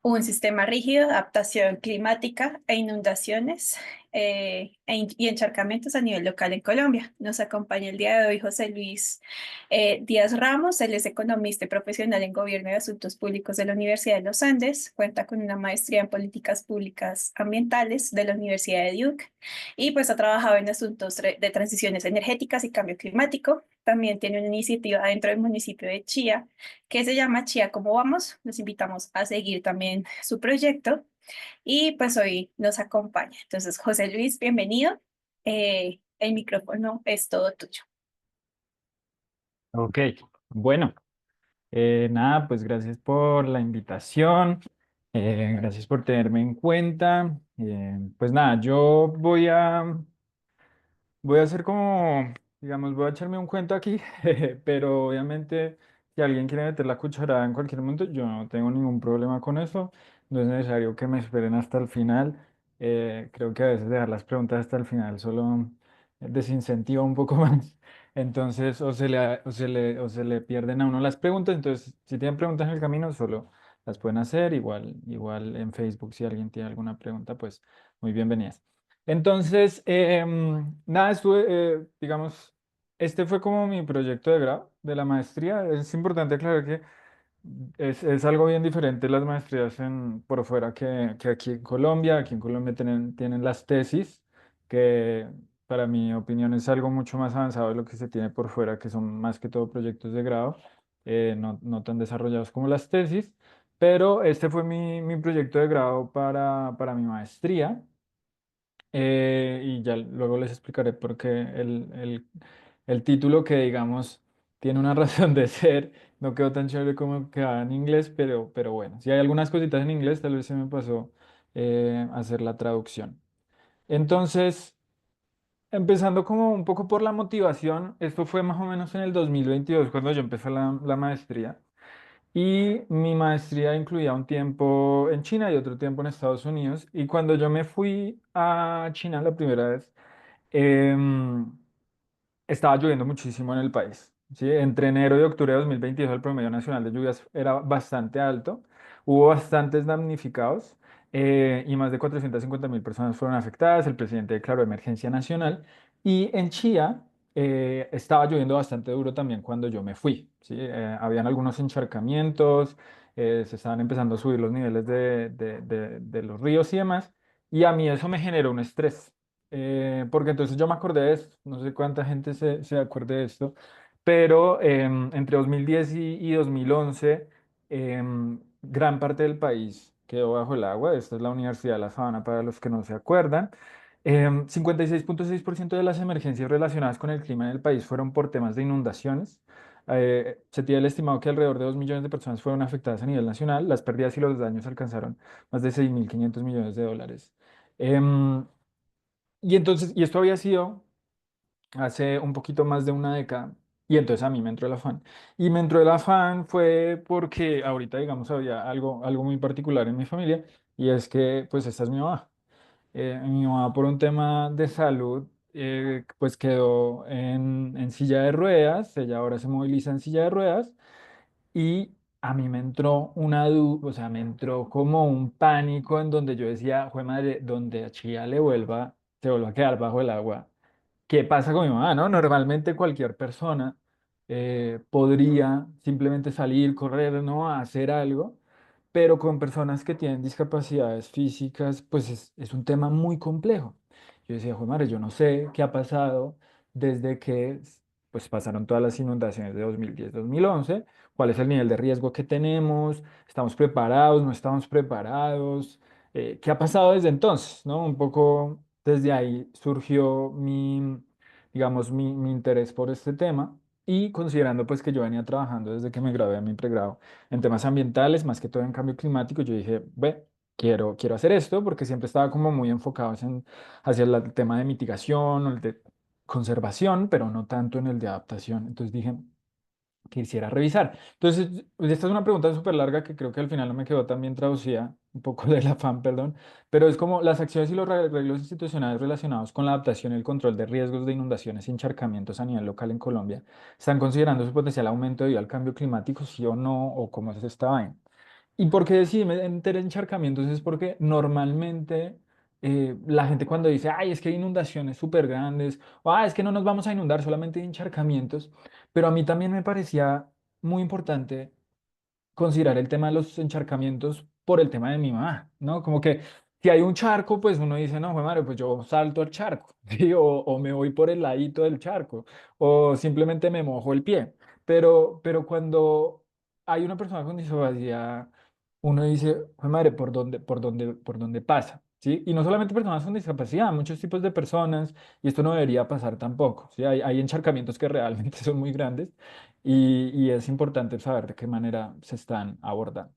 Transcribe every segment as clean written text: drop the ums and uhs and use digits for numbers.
un sistema rígido, adaptación climática e inundaciones y encharcamientos a nivel local en Colombia. Nos acompaña el día de hoy José Luis Díaz Ramos. Él es economista y profesional en Gobierno y Asuntos Públicos de la Universidad de los Andes. Cuenta con una maestría en Políticas Públicas Ambientales de la Universidad de Duke y pues ha trabajado en asuntos de transiciones energéticas y cambio climático. También tiene una iniciativa dentro del municipio de Chía que se llama Chía, ¿cómo vamos? Los invitamos a seguir también su proyecto y pues hoy nos acompaña. Entonces, José Luis, bienvenido. El micrófono es todo tuyo. Ok, bueno, nada, pues gracias por la invitación, gracias por tenerme en cuenta. Pues nada, voy a hacer como, digamos, voy a echarme un cuento aquí, pero obviamente si alguien quiere meter la cucharada en cualquier momento, yo no tengo ningún problema con eso, no es necesario que me esperen hasta el final. Creo que a veces dejar las preguntas hasta el final solo desincentiva un poco más. Entonces, o se le pierden a uno las preguntas. Entonces, si tienen preguntas en el camino, solo las pueden hacer. Igual en Facebook, si alguien tiene alguna pregunta, pues muy bienvenidas. Entonces, nada, digamos, este fue como mi proyecto de grado de la maestría. Es importante aclarar que es algo bien diferente las maestrías por fuera que aquí en Colombia. Aquí en Colombia tienen las tesis, que para mi opinión es algo mucho más avanzado de lo que se tiene por fuera, que son más que todo proyectos de grado, no tan desarrollados como las tesis. Pero este fue mi proyecto de grado para mi maestría. Y ya luego les explicaré por qué el título, que digamos tiene una razón de ser, no quedó tan chévere como quedaba en inglés, pero bueno, si hay algunas cositas en inglés, tal vez se me pasó hacer la traducción. Entonces, empezando como un poco por la motivación, esto fue más o menos en el 2022 cuando yo empecé la maestría. Y mi maestría incluía un tiempo en China y otro tiempo en Estados Unidos. Y cuando yo me fui a China la primera vez, em, estaba lloviendo muchísimo en el país. ¿Sí? Entre enero y octubre de 2022 el promedio nacional de lluvias era bastante alto. Hubo bastantes damnificados y más de 450.000 personas fueron afectadas. El presidente declaró emergencia nacional. Y en Chía estaba lloviendo bastante duro también cuando yo me fui. ¿Sí? Habían algunos encharcamientos, se estaban empezando a subir los niveles de los ríos y demás. Y a mí eso me generó un estrés. Porque entonces yo me acordé de esto, no sé cuánta gente se acuerde de esto, pero entre 2010 y 2011, gran parte del país quedó bajo el agua. Esta es la Universidad de La Sabana para los que no se acuerdan. 56.6% de las emergencias relacionadas con el clima en el país fueron por temas de inundaciones. Se tiene el estimado que alrededor de 2 millones de personas fueron afectadas a nivel nacional. Las pérdidas y los daños alcanzaron más de 6.500 millones de dólares. Em, y esto había sido hace un poquito más de una década. Y entonces a mí me entró el afán. Y me entró el afán fue porque ahorita, digamos, había algo muy particular en mi familia. Y es que, pues, esta es mi mamá. Mi mamá, por un tema de salud, pues quedó en silla de ruedas. Ella ahora se moviliza en silla de ruedas. Y a mí me entró o sea, me entró como un pánico en donde yo decía, jue madre, donde a Chía se vuelva a quedar bajo el agua. ¿Qué pasa con mi mamá, no? Normalmente cualquier persona podría simplemente salir, correr, ¿no? A hacer algo, pero con personas que tienen discapacidades físicas, pues es un tema muy complejo. Yo decía, joder, madre, yo no sé qué ha pasado desde que pues pasaron todas las inundaciones de 2010-2011, cuál es el nivel de riesgo que tenemos, estamos preparados, no estamos preparados, qué ha pasado desde entonces, ¿no? Un poco desde ahí surgió digamos, mi interés por este tema. Y considerando pues que yo venía trabajando desde que me gradué de mi pregrado en temas ambientales, más que todo en cambio climático, yo dije, ve, quiero hacer esto porque siempre estaba como muy enfocado hacia el tema de mitigación o el de conservación, pero no tanto en el de adaptación. Entonces dije, quisiera revisar. Entonces, pues, esta es una pregunta súper larga que creo que al final no me quedó tan bien traducida, un poco del afán, perdón, pero es como las acciones y los arreglos institucionales relacionados con la adaptación y el control de riesgos de inundaciones y encharcamientos a nivel local en Colombia están considerando su potencial aumento debido al cambio climático, sí o no, o cómo es esta vaina. ¿Y por qué decidí meter encharcamientos? Es porque normalmente la gente cuando dice, ay, es que hay inundaciones súper grandes, o es que no nos vamos a inundar, solamente hay encharcamientos, pero a mí también me parecía muy importante considerar el tema de los encharcamientos por el tema de mi mamá, ¿no? Como que si hay un charco, pues uno dice, no, jue madre, pues yo salto al charco, ¿sí? O me voy por el ladito del charco, o simplemente me mojo el pie. Pero cuando hay una persona con discapacidad, uno dice, jue madre, ¿por dónde pasa? ¿Sí? Y no solamente personas con discapacidad, muchos tipos de personas, y esto no debería pasar tampoco, ¿sí? Hay encharcamientos que realmente son muy grandes y es importante saber de qué manera se están abordando.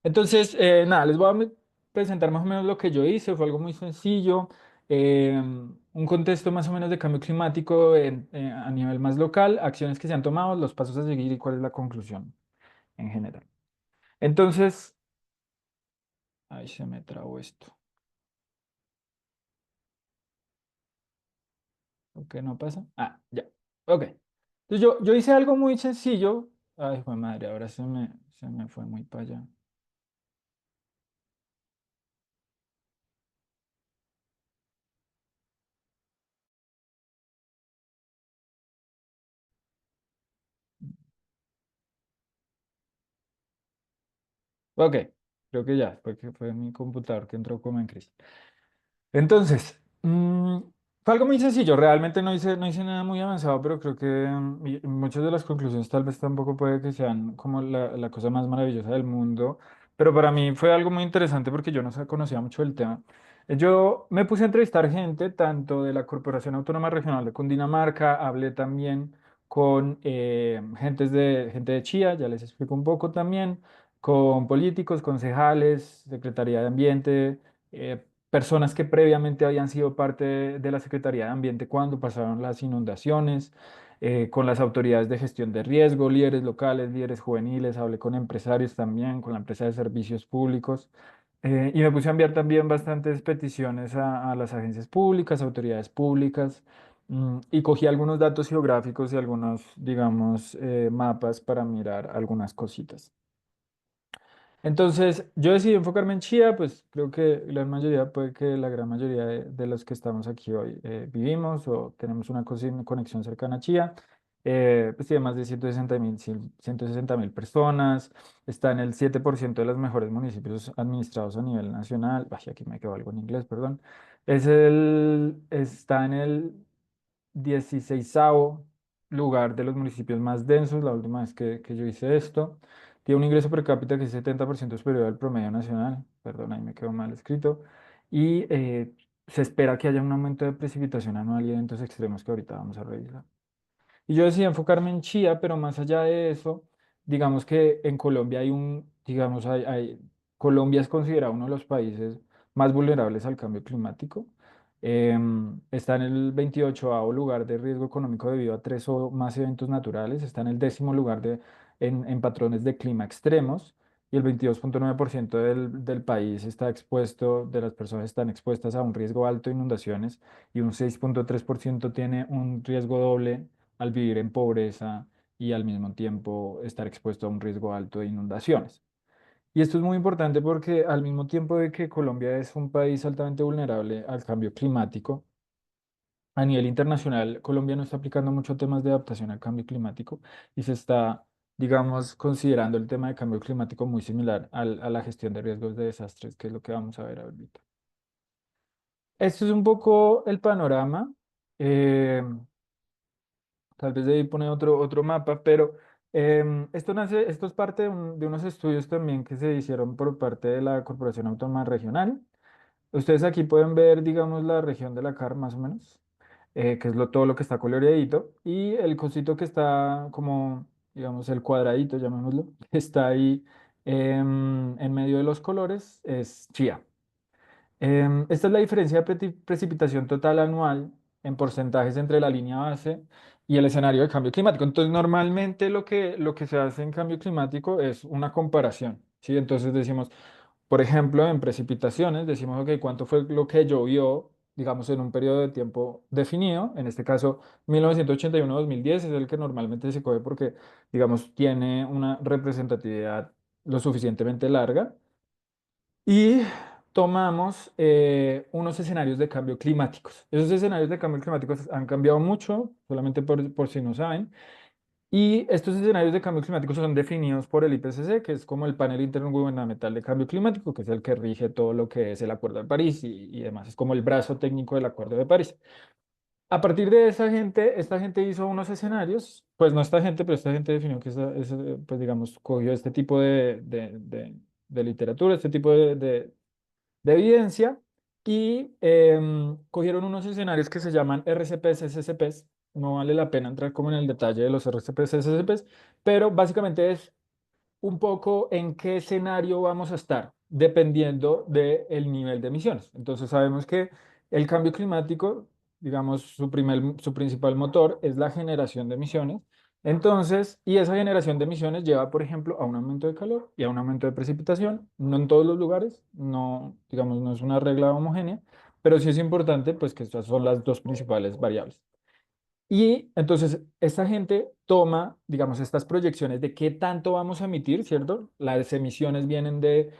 Entonces, nada, les voy a presentar más o menos lo que yo hice, fue algo muy sencillo, un contexto más o menos de cambio climático a nivel más local, acciones que se han tomado, los pasos a seguir y cuál es la conclusión en general. Entonces, ahí se me trabó esto. ¿Por qué no pasa? Ya. Ok. Entonces yo hice algo muy sencillo. Ay, joder madre, ahora se me fue muy para allá. Ok, creo que ya, porque fue mi computador que entró como en crisis. Entonces, fue algo muy sencillo, realmente no hice nada muy avanzado, pero creo que y muchas de las conclusiones tal vez tampoco puede que sean como la cosa más maravillosa del mundo, pero para mí fue algo muy interesante porque yo no conocía mucho del tema. Yo me puse a entrevistar gente tanto de la Corporación Autónoma Regional de Cundinamarca, hablé también con gente de Chía, ya les explico un poco también, con políticos, concejales, Secretaría de Ambiente, personas que previamente habían sido parte de la Secretaría de Ambiente cuando pasaron las inundaciones, con las autoridades de gestión de riesgo, líderes locales, líderes juveniles, hablé con empresarios también, con la empresa de servicios públicos, y me puse a enviar también bastantes peticiones a las agencias públicas, autoridades públicas, y cogí algunos datos geográficos y algunos, digamos, mapas para mirar algunas cositas. Entonces, yo decidí enfocarme en Chía, pues creo que la mayoría, puede que la gran mayoría de los que estamos aquí hoy vivimos o tenemos una conexión cercana a Chía. Pues tiene más de 160.000 personas, está en el 7% de los mejores municipios administrados a nivel nacional. Ay, aquí me quedó algo en inglés, perdón. Está en el 16º lugar de los municipios más densos, la última vez que yo hice esto. Tiene un ingreso per cápita que es 70% superior al promedio nacional, perdón, ahí me quedó mal escrito, y se espera que haya un aumento de precipitación anual y eventos extremos que ahorita vamos a revisar. Y yo decidí enfocarme en Chía, pero más allá de eso, digamos que en Colombia digamos, Colombia es considerado uno de los países más vulnerables al cambio climático. Está en el 28º lugar de riesgo económico debido a tres o más eventos naturales. Está en el 10º lugar en patrones de clima extremos. Y el 22,9% del país está expuesto, de las personas están expuestas a un riesgo alto de inundaciones y un 6,3% tiene un riesgo doble al vivir en pobreza y al mismo tiempo estar expuesto a un riesgo alto de inundaciones. Y esto es muy importante porque al mismo tiempo de que Colombia es un país altamente vulnerable al cambio climático, a nivel internacional Colombia no está aplicando mucho temas de adaptación al cambio climático y se está, digamos, considerando el tema de cambio climático muy similar a la gestión de riesgos de desastres, que es lo que vamos a ver ahorita. Esto es un poco el panorama. Eh, Tal vez debí poner otro mapa, pero esto es parte de unos estudios también que se hicieron por parte de la Corporación Autónoma Regional. Ustedes aquí pueden ver, digamos, la región de la CAR más o menos, que es todo lo que está coloreadito, y el cosito que está como, digamos, el cuadradito, llamémoslo, que está ahí en medio de los colores, es Chía. Esta es la diferencia de precipitación total anual en porcentajes entre la línea base y el escenario de cambio climático. Entonces, normalmente lo que se hace en cambio climático es una comparación, ¿sí? Entonces decimos, por ejemplo, en precipitaciones, decimos, ok, ¿cuánto fue lo que llovió, digamos, en un periodo de tiempo definido? En este caso, 1981-2010 es el que normalmente se coge porque, digamos, tiene una representatividad lo suficientemente larga y tomamos unos escenarios de cambio climáticos. Esos escenarios de cambio climáticos han cambiado mucho, solamente por si no saben. Y estos escenarios de cambio climático son definidos por el IPCC, que es como el panel intergubernamental de cambio climático, que es el que rige todo lo que es el Acuerdo de París y demás. Es como el brazo técnico del Acuerdo de París. A partir de esta gente hizo unos escenarios, pues no esta gente, pero esta gente definió que pues digamos, cogió este tipo de literatura, este tipo de evidencia y cogieron unos escenarios que se llaman RCPs, SCPs. No vale la pena entrar como en el detalle de los RCPs, SCPs, pero básicamente es un poco en qué escenario vamos a estar, dependiendo del nivel de emisiones. Entonces sabemos que el cambio climático, digamos, su principal motor es la generación de emisiones. Entonces, y esa generación de emisiones lleva, por ejemplo, a un aumento de calor y a un aumento de precipitación, no en todos los lugares, no, digamos, no es una regla homogénea, pero sí es importante, pues, que estas son las dos principales variables. Y entonces esta gente toma, digamos, estas proyecciones de qué tanto vamos a emitir, ¿cierto? Las emisiones vienen de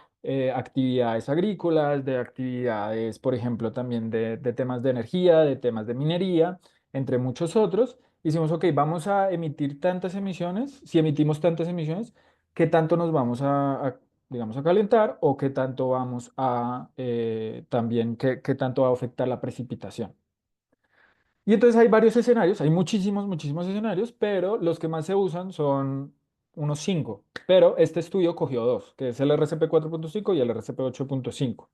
actividades agrícolas, de actividades, por ejemplo, también de temas de energía, de temas de minería, entre muchos otros. Hicimos, ok, vamos a emitir tantas emisiones. Si emitimos tantas emisiones, ¿qué tanto nos vamos digamos, a calentar o qué tanto vamos a también, qué tanto va a afectar la precipitación? Y entonces hay varios escenarios, hay muchísimos, muchísimos escenarios, pero los que más se usan son unos cinco. Pero este estudio cogió dos, que es el RCP 4.5 y el RCP 8.5.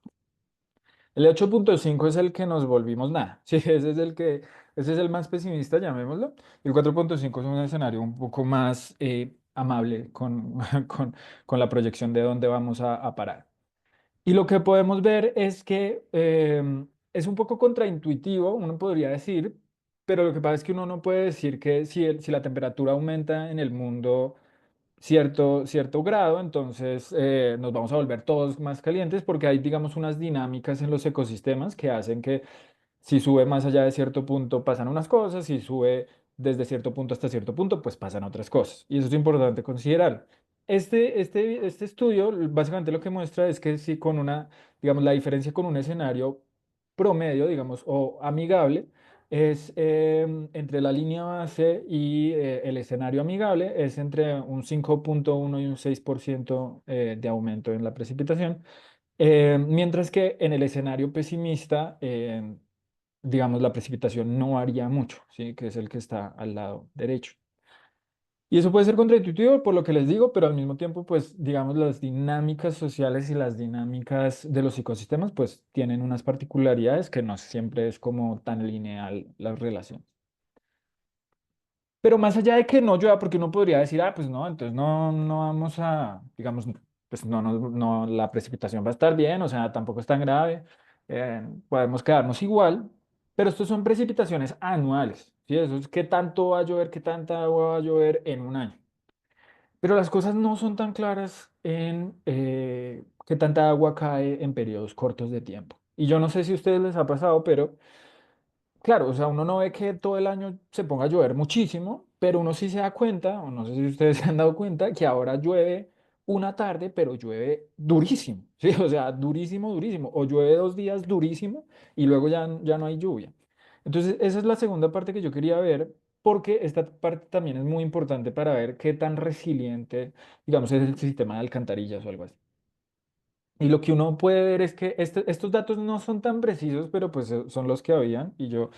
El 8.5 es el que nos volvimos nada. Sí, ese es el más pesimista, llamémoslo. Y el 4.5 es un escenario un poco más amable con la proyección de dónde vamos a parar. Y lo que podemos ver es que es un poco contraintuitivo, uno podría decir, pero lo que pasa es que uno no puede decir que si la temperatura aumenta en el mundo cierto grado, entonces nos vamos a volver todos más calientes porque hay, digamos, unas dinámicas en los ecosistemas que hacen que si sube más allá de cierto punto pasan unas cosas, si sube desde cierto punto hasta cierto punto, pues pasan otras cosas. Y eso es importante considerar. Este estudio básicamente lo que muestra es que si con digamos, la diferencia con un escenario promedio, digamos, o amigable, es entre la línea base y el escenario amigable, es entre un 5.1 y un 6% de aumento en la precipitación. Mientras que en el escenario pesimista, digamos, la precipitación no varía mucho, ¿sí? Que es el que está al lado derecho. Y eso puede ser contraintuitivo por lo que les digo, pero al mismo tiempo, pues, digamos, las dinámicas sociales y las dinámicas de los ecosistemas, pues, tienen unas particularidades que no siempre es como tan lineal la relación. Pero más allá de que no llueva, porque uno podría decir, ah, pues no, entonces no vamos a, digamos, pues no, la precipitación va a estar bien, o sea, tampoco es tan grave, podemos quedarnos igual, pero estos son precipitaciones anuales, ¿sí? Eso es qué tanto va a llover, qué tanta agua va a llover en un año. Pero las cosas no son tan claras en qué tanta agua cae en periodos cortos de tiempo. Y yo no sé si a ustedes les ha pasado, pero claro, o sea, uno no ve que todo el año se ponga a llover muchísimo, pero uno sí se da cuenta, o no sé si ustedes se han dado cuenta, que ahora llueve una tarde, pero llueve durísimo, ¿sí? O sea, durísimo, durísimo. O llueve 2 días durísimo y luego ya no hay lluvia. Entonces, esa es la segunda parte que yo quería ver, porque esta parte también es muy importante para ver qué tan resiliente, digamos, es el sistema de alcantarillas o algo así. Y lo que uno puede ver es que estos datos no son tan precisos, pero pues son los que habían y yo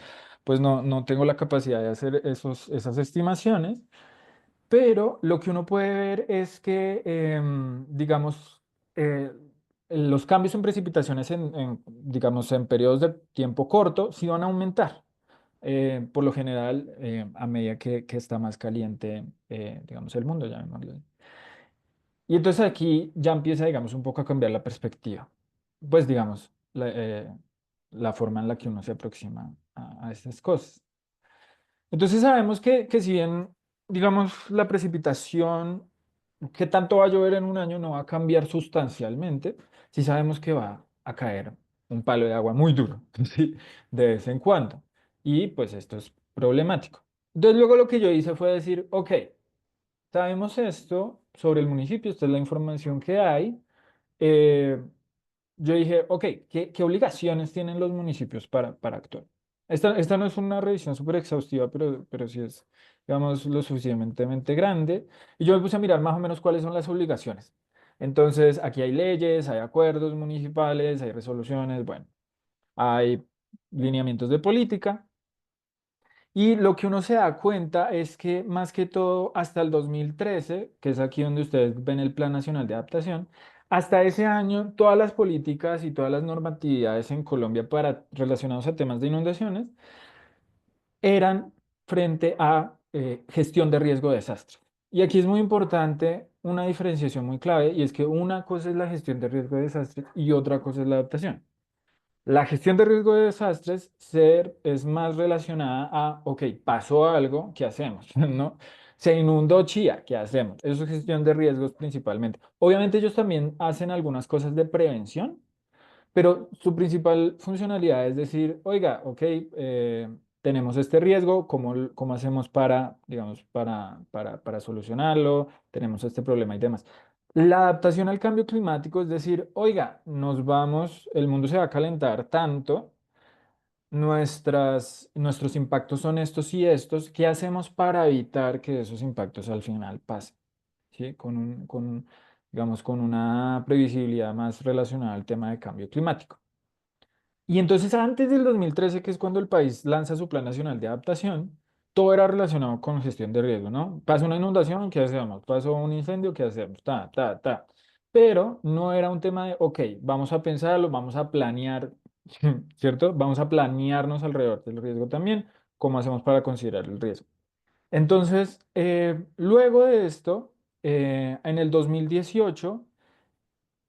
pues no tengo la capacidad de hacer esas estimaciones, pero lo que uno puede ver es que, digamos, los cambios en precipitaciones digamos, en periodos de tiempo corto sí van a aumentar. Por lo general, a medida que está más caliente, digamos, el mundo, llamémoslo. Y entonces aquí ya empieza, digamos, un poco a cambiar la perspectiva. Pues, digamos, la forma en la que uno se aproxima a estas cosas. Entonces sabemos que si bien, digamos, la precipitación, qué tanto va a llover en un año no va a cambiar sustancialmente, sí sabemos que va a caer un palo de agua muy duro, ¿sí? De vez en cuando. Y pues esto es problemático. Entonces luego lo que yo hice fue decir, ok, sabemos esto, sobre el municipio, esta es la información que hay. Eh, yo dije, ok, ¿qué obligaciones tienen los municipios para actuar? Esta no es una revisión súper exhaustiva, pero sí es, digamos, lo suficientemente grande. Y yo me puse a mirar más o menos cuáles son las obligaciones. Entonces, aquí hay leyes, hay acuerdos municipales, hay resoluciones, bueno, hay lineamientos de política. Y lo que uno se da cuenta es que más que todo hasta el 2013, que es aquí donde ustedes ven el Plan Nacional de Adaptación, hasta ese año todas las políticas y todas las normatividades en Colombia para relacionados a temas de inundaciones eran frente a gestión de riesgo de desastre. Y aquí es muy importante una diferenciación muy clave y es que una cosa es la gestión de riesgo de desastre y otra cosa es la adaptación. La gestión de riesgo de desastres es más relacionada a, ok, pasó algo, ¿qué hacemos? ¿No? Se inundó Chía, ¿qué hacemos? Eso es gestión de riesgos principalmente. Obviamente ellos también hacen algunas cosas de prevención, pero su principal funcionalidad es decir, oiga, ok, tenemos este riesgo, ¿cómo hacemos para, digamos, para solucionarlo? Tenemos este problema y demás. La adaptación al cambio climático es decir, oiga, el mundo se va a calentar tanto, nuestros impactos son estos y estos, ¿qué hacemos para evitar que esos impactos al final pasen? ¿Sí? Digamos, con una previsibilidad más relacionada al tema de cambio climático. Y entonces antes del 2013, que es cuando el país lanza su Plan Nacional de Adaptación, todo era relacionado con gestión de riesgo, ¿no? Pasa una inundación, ¿qué hacemos? Pasó un incendio, ¿qué hacemos? Ta, ta, ta. Pero no era un tema de, ok, vamos a pensarlo, vamos a planear, ¿cierto? Vamos a planearnos alrededor del riesgo también, cómo hacemos para considerar el riesgo. Entonces, luego de esto, en el 2018,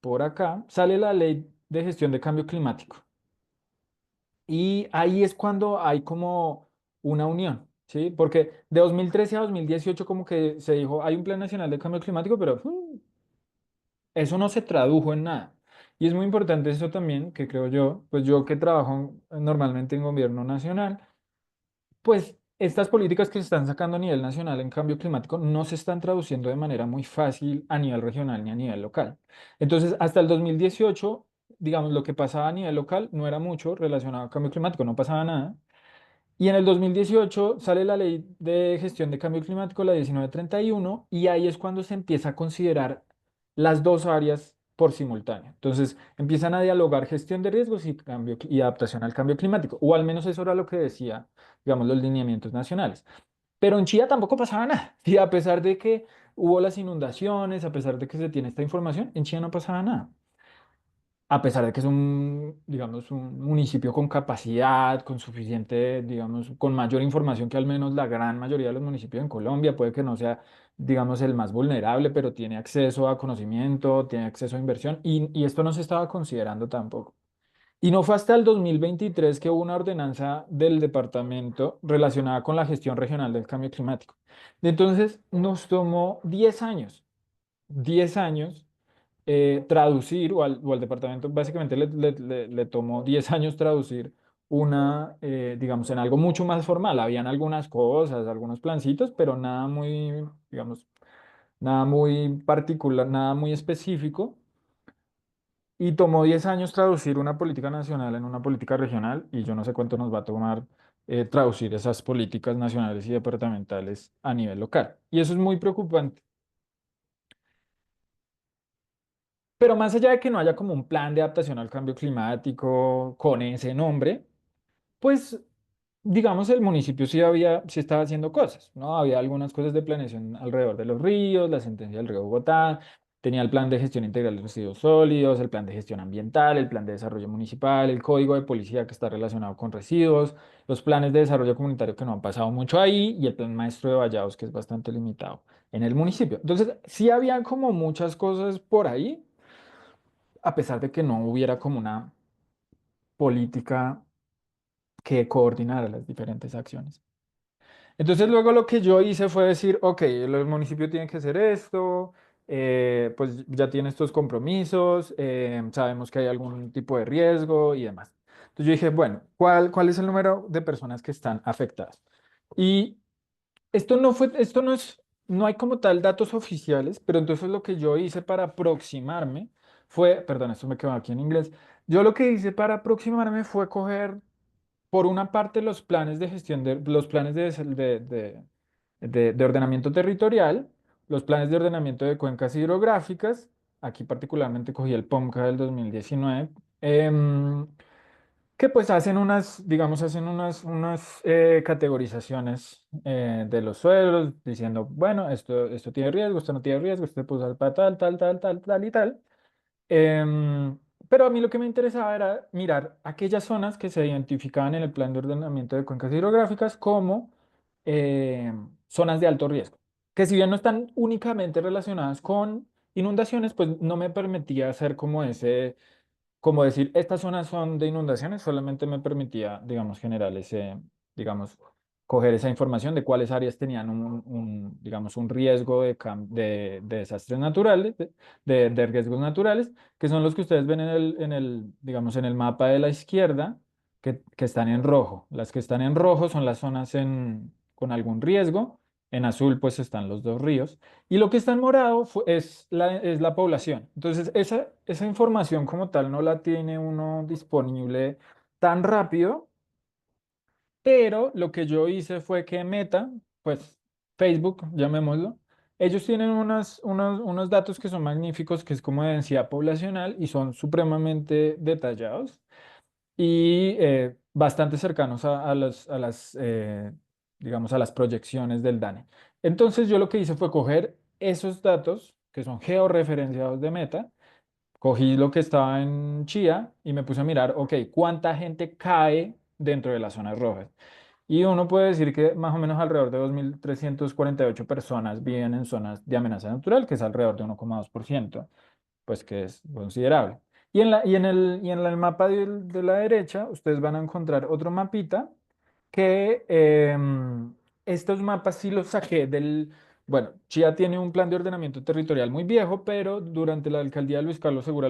por acá, sale la Ley de Gestión de Cambio Climático. Y ahí es cuando hay como una unión, ¿sí? Porque de 2013 a 2018 como que se dijo, hay un Plan Nacional de Cambio Climático, pero eso no se tradujo en nada. Y es muy importante eso también, que creo yo, pues yo que trabajo normalmente en gobierno nacional, pues estas políticas que se están sacando a nivel nacional en cambio climático no se están traduciendo de manera muy fácil a nivel regional ni a nivel local. Entonces, hasta el 2018, digamos, lo que pasaba a nivel local no era mucho relacionado al cambio climático, no pasaba nada. Y en el 2018 sale la ley de gestión de cambio climático, la 1931, y ahí es cuando se empieza a considerar las dos áreas por simultáneo. Entonces empiezan a dialogar gestión de riesgos y adaptación al cambio climático, o al menos eso era lo que decía, digamos, los lineamientos nacionales. Pero en Chía tampoco pasaba nada. Y a pesar de que hubo las inundaciones, a pesar de que se tiene esta información, en Chía no pasaba nada a pesar de que es un, digamos, un municipio con capacidad, con suficiente, digamos, con mayor información que al menos la gran mayoría de los municipios en Colombia, puede que no sea, digamos, el más vulnerable, pero tiene acceso a conocimiento, tiene acceso a inversión y esto no se estaba considerando tampoco. Y no fue hasta el 2023 que hubo una ordenanza del departamento relacionada con la gestión regional del cambio climático. Entonces, nos tomó 10 años traducir, o al departamento básicamente le tomó 10 años traducir digamos, en algo mucho más formal. Habían algunas cosas, algunos plancitos, pero nada muy, digamos, nada muy particular, nada muy específico. Y tomó 10 años traducir una política nacional en una política regional, y yo no sé cuánto nos va a tomar traducir esas políticas nacionales y departamentales a nivel local. Y eso es muy preocupante. Pero más allá de que no haya como un plan de adaptación al cambio climático con ese nombre, pues digamos el municipio sí estaba haciendo cosas, ¿no? Había algunas cosas de planeación alrededor de los ríos, la sentencia del río Bogotá, tenía el plan de gestión integral de residuos sólidos, el plan de gestión ambiental, el plan de desarrollo municipal, el código de policía que está relacionado con residuos, los planes de desarrollo comunitario que no han pasado mucho ahí y el plan maestro de vallados que es bastante limitado en el municipio. Entonces, sí había como muchas cosas por ahí a pesar de que no hubiera como una política que coordinara las diferentes acciones. Entonces luego lo que yo hice fue decir, ok, el municipio tiene que hacer esto, pues ya tiene estos compromisos, sabemos que hay algún tipo de riesgo y demás. Entonces yo dije, bueno, ¿cuál es el número de personas que están afectadas? Y esto no es no hay como tal datos oficiales, pero entonces lo que yo hice para aproximarme fue, perdón, esto me quedó aquí en inglés, yo lo que hice para aproximarme fue coger por una parte los planes de gestión de los planes de ordenamiento territorial, los planes de ordenamiento de cuencas hidrográficas, aquí particularmente cogí el POMCA del 2019, que pues hacen unas, digamos, hacen unas categorizaciones de los suelos, diciendo, bueno, esto tiene riesgo, esto no tiene riesgo, esto se puede usar para tal, tal, tal, tal, tal y tal. Em, pero a mí lo que me interesaba era mirar aquellas zonas que se identificaban en el plan de ordenamiento de cuencas hidrográficas como zonas de alto riesgo, que si bien no están únicamente relacionadas con inundaciones, pues no me permitía hacer como ese como decir, estas zonas son de inundaciones, solamente me permitía, digamos, generar ese, digamos, coger esa información de cuáles áreas tenían digamos, un riesgo de desastres naturales, de riesgos naturales, que son los que ustedes ven digamos, en el mapa de la izquierda, que están en rojo. Las que están en rojo son las zonas con algún riesgo. En azul, pues están los dos ríos. Y lo que está en morado es la población. Entonces, esa información como tal no la tiene uno disponible tan rápido, pero lo que yo hice fue que Meta, pues Facebook, llamémoslo, ellos tienen unos datos que son magníficos, que es como de densidad poblacional y son supremamente detallados y bastante cercanos digamos, a las proyecciones del DANE. Entonces yo lo que hice fue coger esos datos que son georreferenciados de Meta, cogí lo que estaba en Chía y me puse a mirar, ok, ¿cuánta gente cae dentro de las zonas rojas? Y uno puede decir que más o menos alrededor de 2.348 personas viven en zonas de amenaza natural, que es alrededor de 1,2%, pues que es considerable. Y en el mapa de la derecha, ustedes van a encontrar otro mapita que estos mapas sí los saqué bueno, Chía tiene un plan de ordenamiento territorial muy viejo, pero durante la alcaldía de Luis Carlos Segura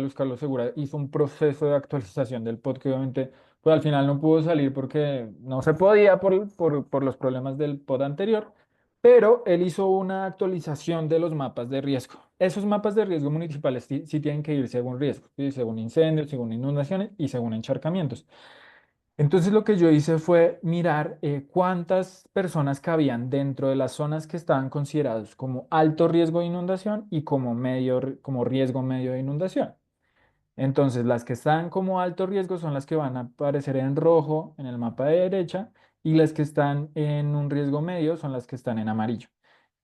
hizo un proceso de actualización del POT que obviamente pues al final no pudo salir porque no se podía por los problemas del POT anterior, pero él hizo una actualización de los mapas de riesgo. Esos mapas de riesgo municipales sí tienen que ir según riesgo, ¿sí? Según incendios, según inundaciones y según encharcamientos. Entonces lo que yo hice fue mirar cuántas personas cabían dentro de las zonas que estaban consideradas como alto riesgo de inundación y como riesgo medio de inundación. Entonces las que están como alto riesgo son las que van a aparecer en rojo en el mapa de derecha y las que están en un riesgo medio son las que están en amarillo.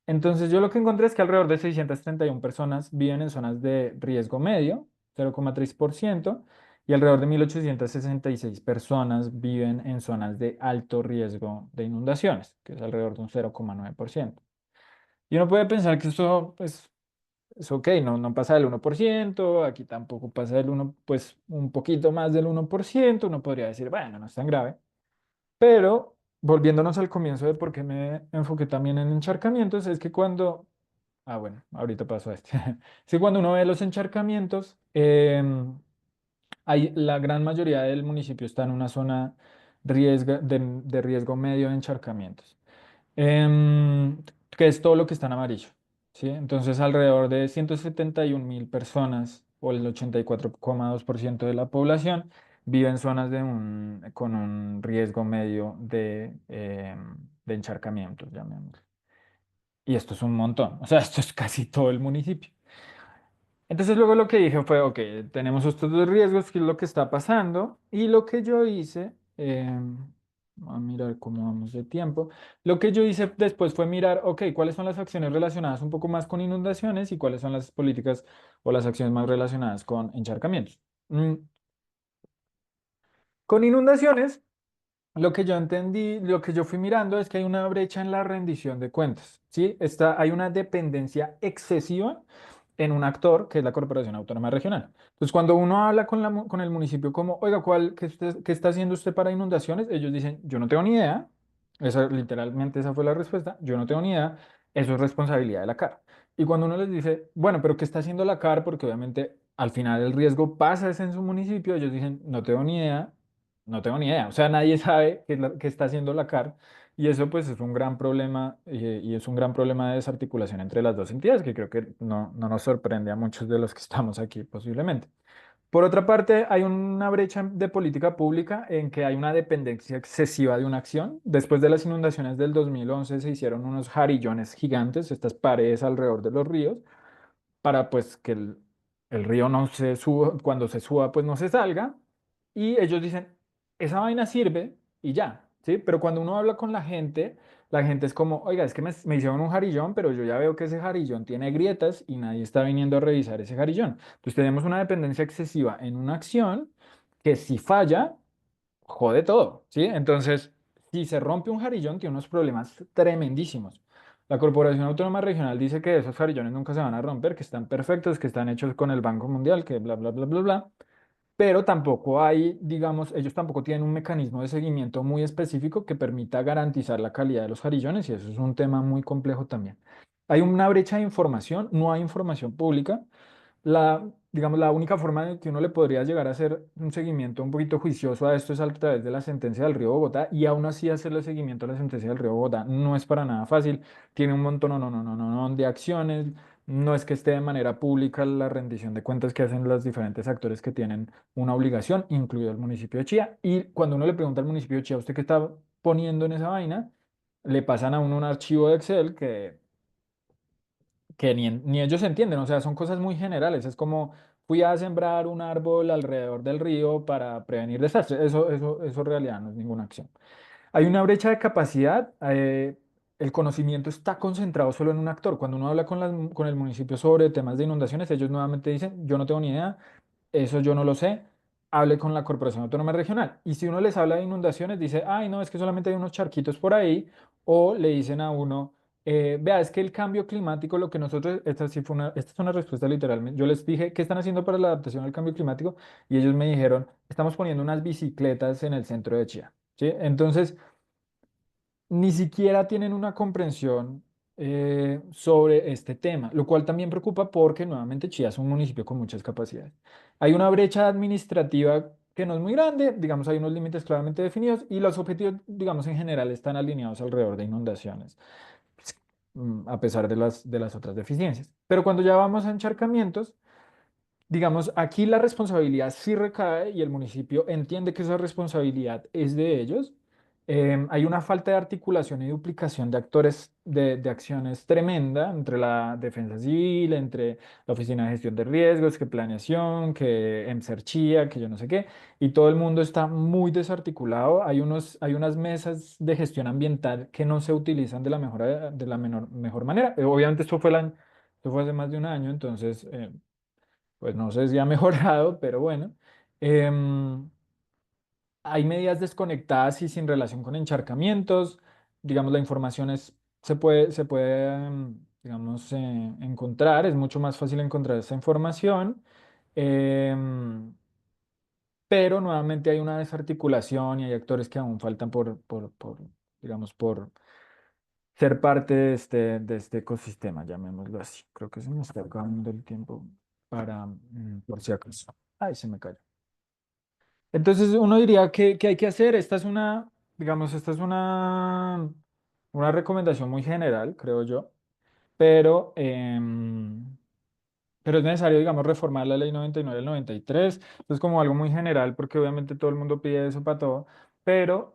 Entonces yo lo que encontré es que alrededor de 631 personas viven en zonas de riesgo medio, 0,3%, y alrededor de 1.866 personas viven en zonas de alto riesgo de inundaciones, que es alrededor de un 0,9%. Y uno puede pensar que esto, pues, es ok, no pasa del 1%, aquí tampoco pasa del 1, pues un poquito más del 1%, uno podría decir, bueno, no es tan grave. Pero volviéndonos al comienzo de por qué me enfoqué también en encharcamientos, es que bueno, ahorita paso a este. Sí, cuando uno ve los encharcamientos, la gran mayoría del municipio está en una zona de riesgo medio de encharcamientos, em, que es todo lo que está en amarillo, ¿sí? Entonces, alrededor de 171.000 personas, o el 84,2% de la población, vive en zonas con un riesgo medio de encharcamientos, llamémoslo. Y esto es un montón, o sea, esto es casi todo el municipio. Entonces luego lo que dije fue, ok, tenemos estos dos riesgos, ¿qué es lo que está pasando? Y lo que yo hice, a mirar cómo vamos de tiempo, lo que yo hice después fue mirar, ok, cuáles son las acciones relacionadas un poco más con inundaciones y cuáles son las políticas o las acciones más relacionadas con encharcamientos. Con inundaciones. Lo que yo entendí, lo que yo fui mirando es que hay una brecha en la rendición de cuentas, ¿sí? Hay una dependencia excesiva en un actor que es la Corporación Autónoma Regional. Entonces, cuando uno habla con el municipio como, oiga, ¿qué está haciendo usted para inundaciones? Ellos dicen, yo no tengo ni idea. Literalmente esa fue la respuesta. Yo no tengo ni idea. Eso es responsabilidad de la CAR. Y cuando uno les dice, bueno, pero ¿qué está haciendo la CAR? Porque obviamente al final el riesgo pasa es en su municipio. Ellos dicen, no tengo ni idea. No tengo ni idea. O sea, nadie sabe qué está haciendo la CAR. Y eso pues es un gran problema y es un gran problema de desarticulación entre las dos entidades que creo que no nos sorprende a muchos de los que estamos aquí posiblemente. Por otra parte, hay una brecha de política pública en que hay una dependencia excesiva de una acción. Después de las inundaciones del 2011 se hicieron unos jarillones gigantes, estas paredes alrededor de los ríos, para pues que el río no se suba, cuando se suba pues no se salga. Y ellos dicen, esa vaina sirve y ya, ¿sí? Pero cuando uno habla con la gente es como, oiga, es que me hicieron un jarillón, pero yo ya veo que ese jarillón tiene grietas y nadie está viniendo a revisar ese jarillón. Entonces tenemos una dependencia excesiva en una acción que si falla, jode todo, ¿sí? Entonces, si se rompe un jarillón, tiene unos problemas tremendísimos. La Corporación Autónoma Regional dice que esos jarillones nunca se van a romper, que están perfectos, que están hechos con el Banco Mundial, que bla, bla, bla, bla, bla. Pero tampoco hay, digamos, ellos tampoco tienen un mecanismo de seguimiento muy específico que permita garantizar la calidad de los jarillones y eso es un tema muy complejo también. Hay una brecha de información, no hay información pública. Digamos, la única forma de que uno le podría llegar a hacer un seguimiento un poquito juicioso a esto es a través de la sentencia del Río Bogotá y aún así hacerle seguimiento a la sentencia del Río Bogotá no es para nada fácil. Tiene un montón de acciones. No es que esté de manera pública la rendición de cuentas que hacen los diferentes actores que tienen una obligación, incluido el municipio de Chía. Y cuando uno le pregunta al municipio de Chía, ¿usted qué está poniendo en esa vaina? Le pasan a uno un archivo de Excel que ni ellos entienden, o sea, son cosas muy generales, es como fui a sembrar un árbol alrededor del río para prevenir desastres, eso en realidad no es ninguna acción. Hay una brecha de capacidad, el conocimiento está concentrado solo en un actor, cuando uno habla con el municipio sobre temas de inundaciones, ellos nuevamente dicen, yo no tengo ni idea, eso yo no lo sé, hable con la Corporación Autónoma Regional. Y si uno les habla de inundaciones, dice, ay, no, es que solamente hay unos charquitos por ahí, o le dicen a uno, vea, es que el cambio climático, lo que nosotros, esta es una respuesta literalmente, yo les dije, ¿qué están haciendo para la adaptación al cambio climático? Y ellos me dijeron, estamos poniendo unas bicicletas en el centro de Chía, ¿sí? Entonces, ni siquiera tienen una comprensión sobre este tema, lo cual también preocupa porque nuevamente Chía es un municipio con muchas capacidades. Hay una brecha administrativa que no es muy grande, digamos, hay unos límites claramente definidos y los objetivos, digamos, en general están alineados alrededor de inundaciones, a pesar de las otras deficiencias. Pero cuando ya vamos a encharcamientos, digamos, aquí la responsabilidad sí recae y el municipio entiende que esa responsabilidad es de ellos. Hay una falta de articulación y duplicación de actores de acciones tremenda entre la defensa civil, entre la Oficina de Gestión de Riesgos, que planeación, que EMSERCHÍA, que yo no sé qué, y todo el mundo está muy desarticulado. Hay unas mesas de gestión ambiental que no se utilizan de la mejor manera. Obviamente esto fue hace más de un año, entonces pues no sé si ha mejorado, pero bueno. Em, Hay medidas desconectadas y sin relación con encharcamientos. Digamos, la información se puede, digamos, encontrar. Es mucho más fácil encontrar esa información. Em, pero nuevamente hay una desarticulación y hay actores que aún faltan digamos, por ser parte de este ecosistema, llamémoslo así. Creo que se me está acabando el tiempo para, por si acaso. Ay, se me cayó. Entonces uno diría que hay que hacer. Esta es una, digamos, esta es una recomendación muy general, creo yo, pero, pero es necesario, digamos, reformar la ley 99 del 93. Esto es como algo muy general porque obviamente todo el mundo pide eso para todo, pero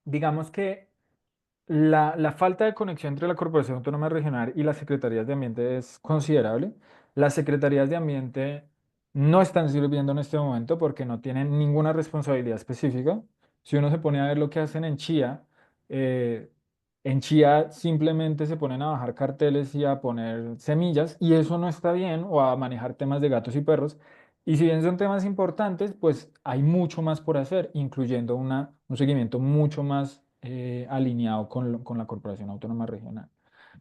digamos que la falta de conexión entre la Corporación Autónoma Regional y las secretarías de Ambiente es considerable. Las secretarías de Ambiente no están sirviendo en este momento porque no tienen ninguna responsabilidad específica. Si uno se pone a ver lo que hacen eh, en Chía simplemente se ponen a bajar carteles y a poner semillas y eso no está bien o a manejar temas de gatos y perros. Y si bien son temas importantes, pues hay mucho más por hacer, incluyendo un seguimiento mucho más alineado con la Corporación Autónoma Regional,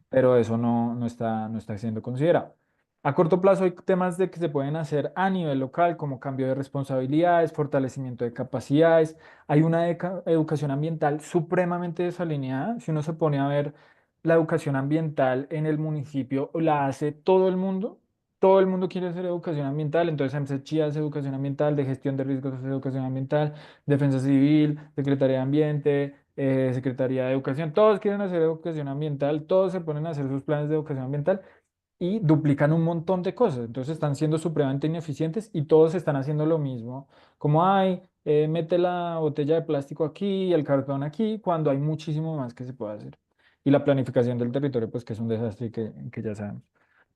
pero eso no está siendo considerado. A corto plazo hay temas de que se pueden hacer a nivel local, como cambio de responsabilidades, fortalecimiento de capacidades. Hay una educación ambiental supremamente desalineada. Si uno se pone a ver la educación ambiental en el municipio, la hace todo el mundo. Todo el mundo quiere hacer educación ambiental, entonces AMSECHI hace educación ambiental, de gestión de riesgos hace educación ambiental, defensa civil, Secretaría de Ambiente, Secretaría de Educación, todos quieren hacer educación ambiental, todos se ponen a hacer sus planes de educación ambiental y duplican un montón de cosas. Entonces están siendo supremamente ineficientes y todos están haciendo lo mismo. Como hay, mete la botella de plástico aquí, el cartón aquí, cuando hay muchísimo más que se puede hacer. Y la planificación del territorio, pues que es un desastre y que ya sabemos.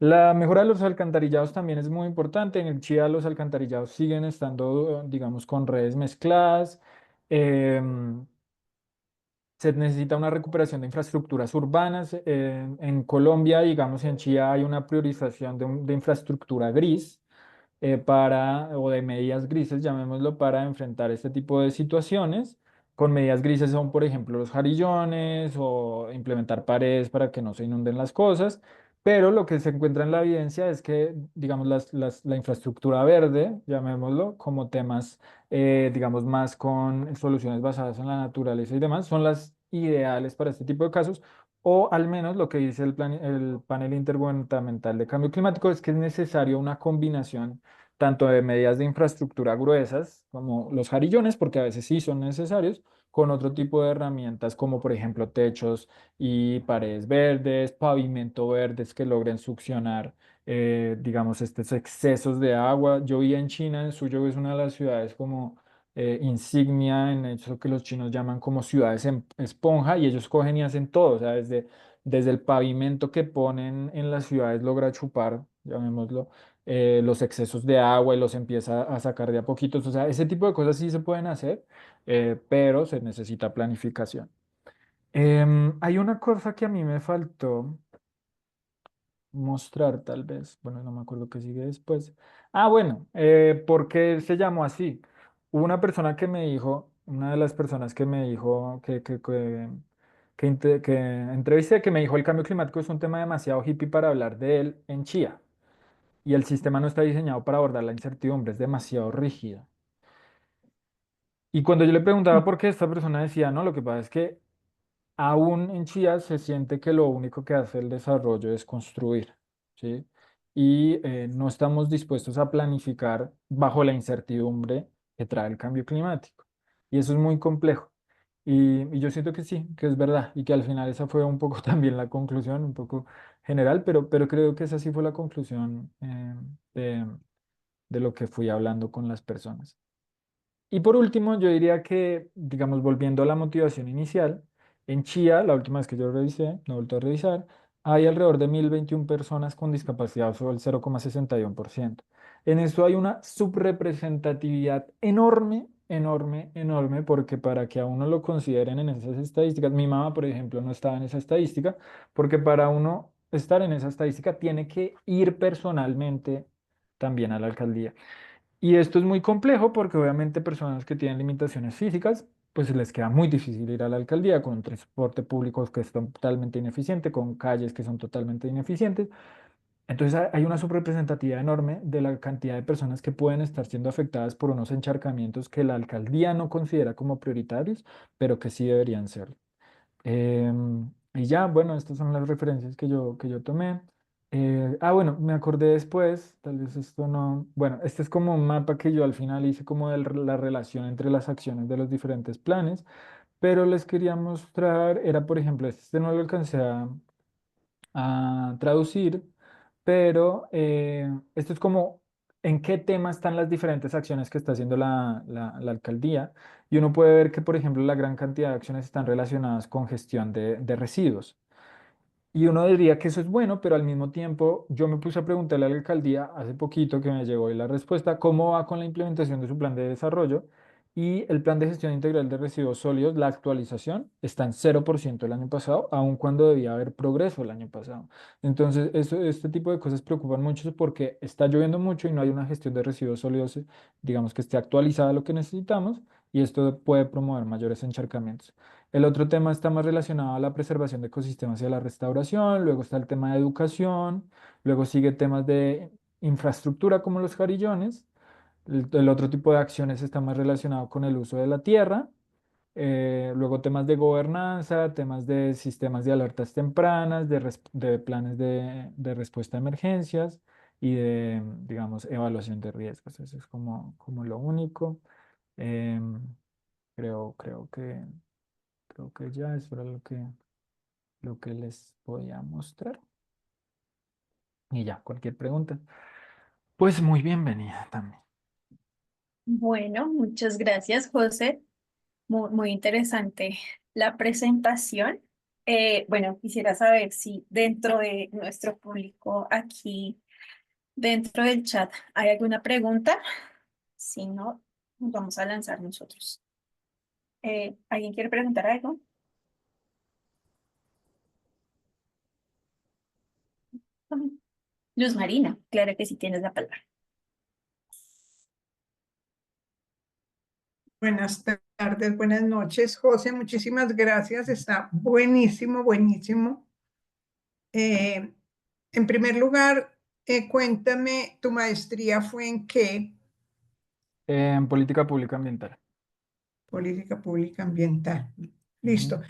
La mejora de los alcantarillados también es muy importante. En el Chía los alcantarillados siguen estando, digamos, con redes mezcladas. Em, Se necesita una recuperación de infraestructuras urbanas. En Colombia, digamos, en Chía hay una priorización de infraestructura gris o de medidas grises, llamémoslo, para enfrentar este tipo de situaciones. Con medidas grises son, por ejemplo, los jarillones o implementar paredes para que no se inunden las cosas. Pero lo que se encuentra en la evidencia es que, digamos, la infraestructura verde, llamémoslo, como temas, digamos, más con soluciones basadas en la naturaleza y demás, son las ideales para este tipo de casos, o al menos lo que dice el panel intergubernamental de cambio climático es que es necesario una combinación tanto de medidas de infraestructura gruesas como los jarillones, porque a veces sí son necesarios, con otro tipo de herramientas como por ejemplo techos y paredes verdes, pavimento verdes que logren succionar, digamos, estos excesos de agua. Yo vi en China, en Suzhou es una de las ciudades como insignia en eso que los chinos llaman como ciudades en esponja y ellos cogen y hacen todo, o sea, desde el pavimento que ponen en las ciudades logra chupar, llamémoslo, los excesos de agua y los empieza a sacar de a poquitos. O sea, ese tipo de cosas sí se pueden hacer, pero se necesita planificación. Hay una cosa que a mí me faltó mostrar, tal vez. Bueno, no me acuerdo qué sigue después. Ah, bueno, ¿por qué se llamó así? Hubo una persona que me dijo, una de las personas que me dijo que entrevisté, que me dijo el cambio climático es un tema demasiado hippie para hablar de él en Chía y el sistema no está diseñado para abordar la incertidumbre, es demasiado rígido. Y cuando yo le preguntaba por qué, esta persona decía, no, lo que pasa es que aún en Chía se siente que lo único que hace el desarrollo es construir, ¿sí? Y no estamos dispuestos a planificar bajo la incertidumbre que trae el cambio climático. Y eso es muy complejo. Y yo siento que sí, que es verdad, y que al final esa fue un poco también la conclusión, un poco general, pero creo que esa sí fue la conclusión de, de lo que fui hablando con las personas. Y por último, yo diría que, digamos, volviendo a la motivación inicial, en Chía, la última vez que yo revisé, no he vuelto a revisar, hay alrededor de 1.021 personas con discapacidad, o el 0,61%. En esto hay una subrepresentatividad enorme, enorme, enorme, porque para que a uno lo consideren en esas estadísticas, mi mamá, por ejemplo, no estaba en esa estadística, porque para uno estar en esa estadística tiene que ir personalmente también a la alcaldía. Y esto es muy complejo porque obviamente personas que tienen limitaciones físicas, pues les queda muy difícil ir a la alcaldía con un transporte público que es totalmente ineficiente, con calles que son totalmente ineficientes. Entonces hay una subrepresentatividad enorme de la cantidad de personas que pueden estar siendo afectadas por unos encharcamientos que la alcaldía no considera como prioritarios, pero que sí deberían serlo. Y ya, bueno, estas son las referencias que yo tomé. Bueno, me acordé después, tal vez esto no, bueno, este es como un mapa que yo al final hice como de la relación entre las acciones de los diferentes planes, pero les quería mostrar, era por ejemplo, este no lo alcancé a traducir, pero esto es como en qué tema están las diferentes acciones que está haciendo la alcaldía. Y uno puede ver que, por ejemplo, la gran cantidad de acciones están relacionadas con gestión de residuos. Y uno diría que eso es bueno, pero al mismo tiempo yo me puse a preguntarle a la alcaldía hace poquito que me llegó ahí la respuesta, cómo va con la implementación de su plan de desarrollo. Y el plan de gestión integral de residuos sólidos, la actualización, está en 0% el año pasado, aun cuando debía haber progreso el año pasado. Entonces, este tipo de cosas preocupan mucho porque está lloviendo mucho y no hay una gestión de residuos sólidos, digamos, que esté actualizada a lo que necesitamos, y esto puede promover mayores encharcamientos. El otro tema está más relacionado a la preservación de ecosistemas y a la restauración, luego está el tema de educación, luego sigue temas de infraestructura como los jarillones, el otro tipo de acciones está más relacionado con el uso de la tierra, luego temas de gobernanza, temas de sistemas de alertas tempranas, de planes de respuesta a emergencias y de, digamos, evaluación de riesgos. Eso es como lo único. Em, creo creo que ya eso era lo que les podía mostrar. Y ya, cualquier pregunta. Pues muy bienvenida también. Bueno, muchas gracias, José. Muy interesante la presentación. Bueno, quisiera saber si dentro de nuestro público aquí, dentro del chat, hay alguna pregunta. Si no, nos vamos a lanzar nosotros. ¿Alguien quiere preguntar algo? Luz Marina, claro que sí tienes la palabra. Buenas tardes, buenas noches, José. Muchísimas gracias. Está buenísimo, buenísimo. Eh, en primer lugar, cuéntame, ¿tu maestría fue en qué? En política pública ambiental. Política pública ambiental. Ujú. Listo.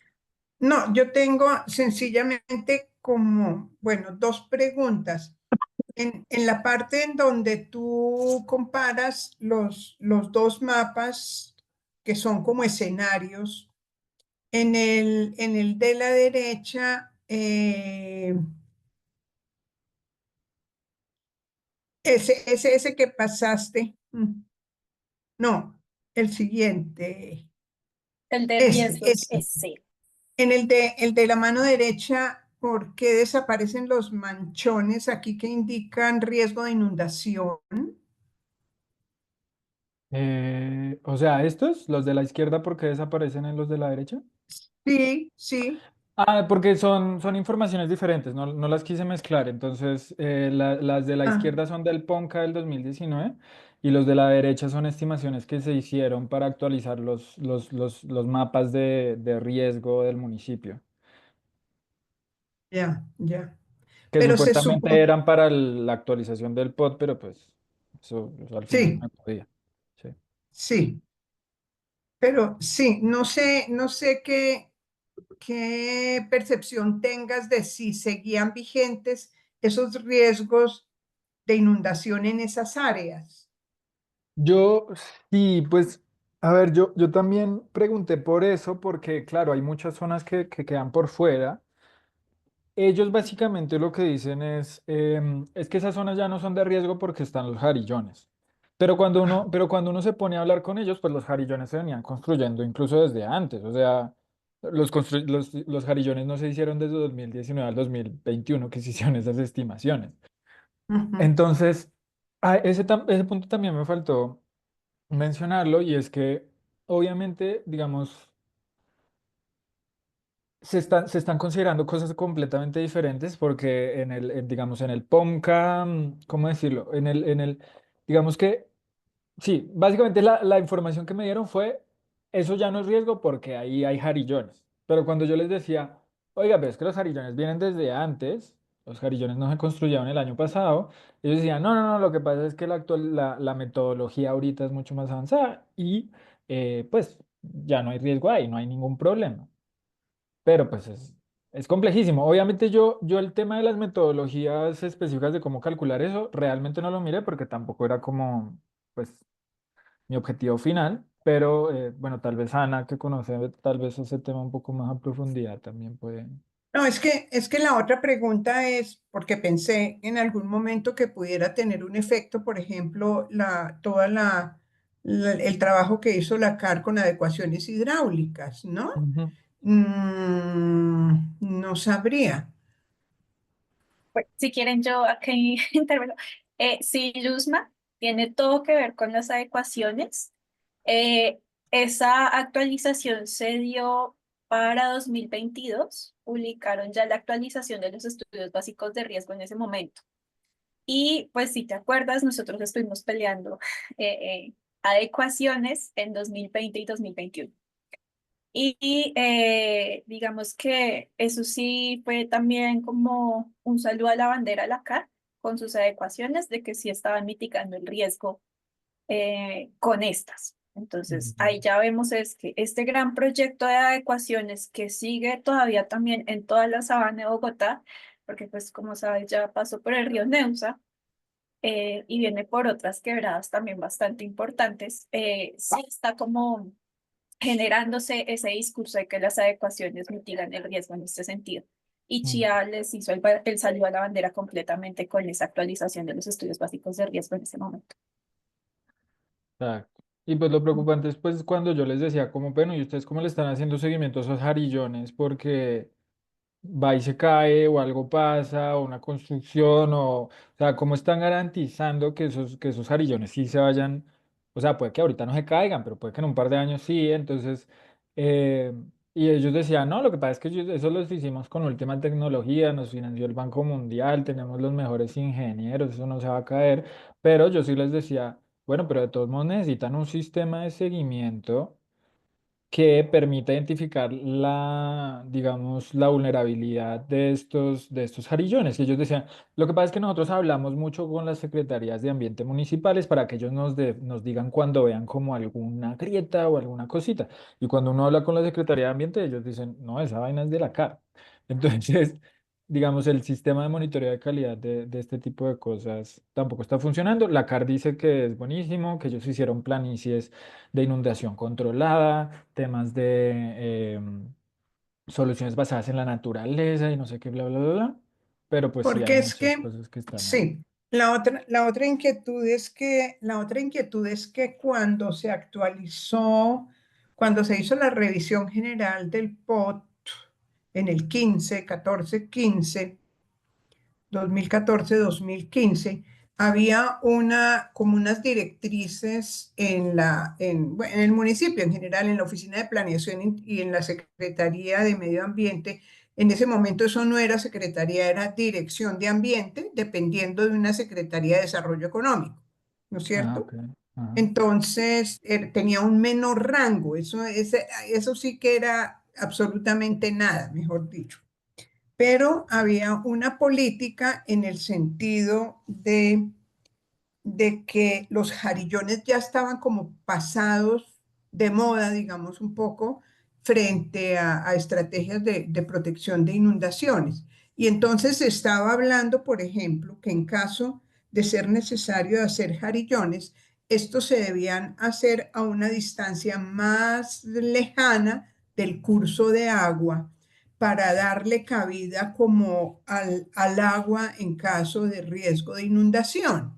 No, yo tengo sencillamente como, bueno, dos preguntas. En la parte en donde tú comparas los dos mapas que son como escenarios. En el de la derecha, ese que pasaste, no, el siguiente, El de riesgos este. es C. En el de la mano derecha, ¿por qué desaparecen los manchones aquí que indican riesgo de inundación? O sea, estos, los de la izquierda, ¿por qué desaparecen en los de la derecha? Sí, sí. Ah, porque son informaciones diferentes, no las quise mezclar. Entonces, las de la Ah, izquierda son del PONCA del 2019 y los de la derecha son estimaciones que se hicieron para actualizar los mapas de riesgo del municipio, ya, ya. que Pero se supuestamente supo, eran para la actualización del POT, pero pues eso al final sí, no podía. Sí. sí. Pero sí, no sé qué percepción tengas de si seguían vigentes esos riesgos de inundación en esas áreas. Yo, sí, pues, a ver, yo también pregunté por eso, porque claro, hay muchas zonas que quedan por fuera. Ellos básicamente lo que dicen es que esas zonas ya no son de riesgo porque están los jarillones. Pero cuando uno se pone a hablar con ellos, pues los jarillones se venían construyendo incluso desde antes. O sea, los jarillones no se hicieron desde 2019 al 2021 que se hicieron esas estimaciones. Ujú. Entonces, ese punto también me faltó mencionarlo y es que obviamente, digamos, se están considerando cosas completamente diferentes porque digamos, en el POMCA, ¿cómo decirlo? Digamos que, sí, básicamente la información que me dieron fue, eso ya no es riesgo porque ahí hay jarillones. Pero cuando yo les decía, oiga, pero es que los jarillones vienen desde antes, los jarillones no se construyeron el año pasado, ellos decían, no, lo que pasa es que la metodología ahorita es mucho más avanzada y pues ya no hay riesgo ahí, no hay ningún problema. Pero pues es complejísimo. Obviamente yo el tema de las metodologías específicas de cómo calcular eso, realmente no lo miré porque tampoco era como, pues, mi objetivo final. Pero bueno, tal vez Ana, que conoce tal vez ese tema un poco más a profundidad, también puede. No, es que la otra pregunta es, porque pensé en algún momento que pudiera tener un efecto, por ejemplo, el trabajo que hizo la CAR con adecuaciones hidráulicas, ¿no? Ujú, No sabría. Bueno, si quieren, yo aquí intervengo. Sí, Luzma, tiene todo que ver con las adecuaciones. Eh, esa actualización se dio para 2022. Publicaron ya la actualización de los estudios básicos de riesgo en ese momento. Y pues si te acuerdas, nosotros estuvimos peleando adecuaciones en 2020 y 2021. Digamos que eso sí fue también como un saludo a la bandera a la CAR con sus adecuaciones de que sí estaban mitigando el riesgo con estas. Entonces, ujú. ahí ya vemos es que este gran proyecto de adecuaciones que sigue todavía también en toda la sabana de Bogotá, porque pues como sabes ya pasó por el río Neusa y viene por otras quebradas también bastante importantes, sí está como generándose ese discurso de que las adecuaciones mitigan el riesgo en este sentido. Y Mm, Chía les hizo el saludo a la bandera completamente con esa actualización de los estudios básicos de riesgo en ese momento. exacto. Y pues lo preocupante es pues cuando yo les decía como, bueno, ¿y ustedes cómo le están haciendo seguimiento a esos jarillones? Porque va y se cae o algo pasa o una construcción o sea, ¿cómo están garantizando que esos jarillones sí se vayan? O sea, puede que ahorita no se caigan, pero puede que en un par de años sí. Entonces, eh, y ellos decían, no, lo que pasa es que eso lo hicimos con última tecnología, nos financió el Banco Mundial, tenemos los mejores ingenieros, eso no se va a caer. Pero yo sí les decía, bueno, pero de todos modos necesitan un sistema de seguimiento que permita identificar la, digamos, la vulnerabilidad de estos jarillones. Y ellos decían, lo que pasa es que nosotros hablamos mucho con las secretarías de ambiente municipales para que ellos nos digan cuando vean como alguna grieta o alguna cosita. Y cuando uno habla con la Secretaría de Ambiente, ellos dicen, no, esa vaina es de la CAR. Entonces, digamos, el sistema de monitoreo de calidad de este tipo de cosas tampoco está funcionando. La CAR dice que es buenísimo, que ellos hicieron planicies de inundación controlada, temas de soluciones basadas en la naturaleza y no sé qué, bla, bla, bla, bla. Pero pues sí hay Porque es muchas que, cosas que están ahí. sí, la otra inquietud es que cuando se actualizó, cuando se hizo la revisión general del POT en el 15, 14, 15, 2014-2015, había como unas directrices bueno, en el municipio en general, en la Oficina de Planeación y en la Secretaría de Medio Ambiente. En ese momento eso no era secretaría, era Dirección de Ambiente, dependiendo de una Secretaría de Desarrollo Económico, ¿no es Ah, ok. cierto? Ajá. Entonces, tenía un menor rango, eso sí que era absolutamente nada, mejor dicho, pero había una política en el sentido de que los jarillones ya estaban como pasados de moda, digamos un poco, frente a estrategias de protección de inundaciones. Y entonces se estaba hablando, por ejemplo, que en caso de ser necesario hacer jarillones, estos se debían hacer a una distancia más lejana del curso de agua para darle cabida como al agua en caso de riesgo de inundación,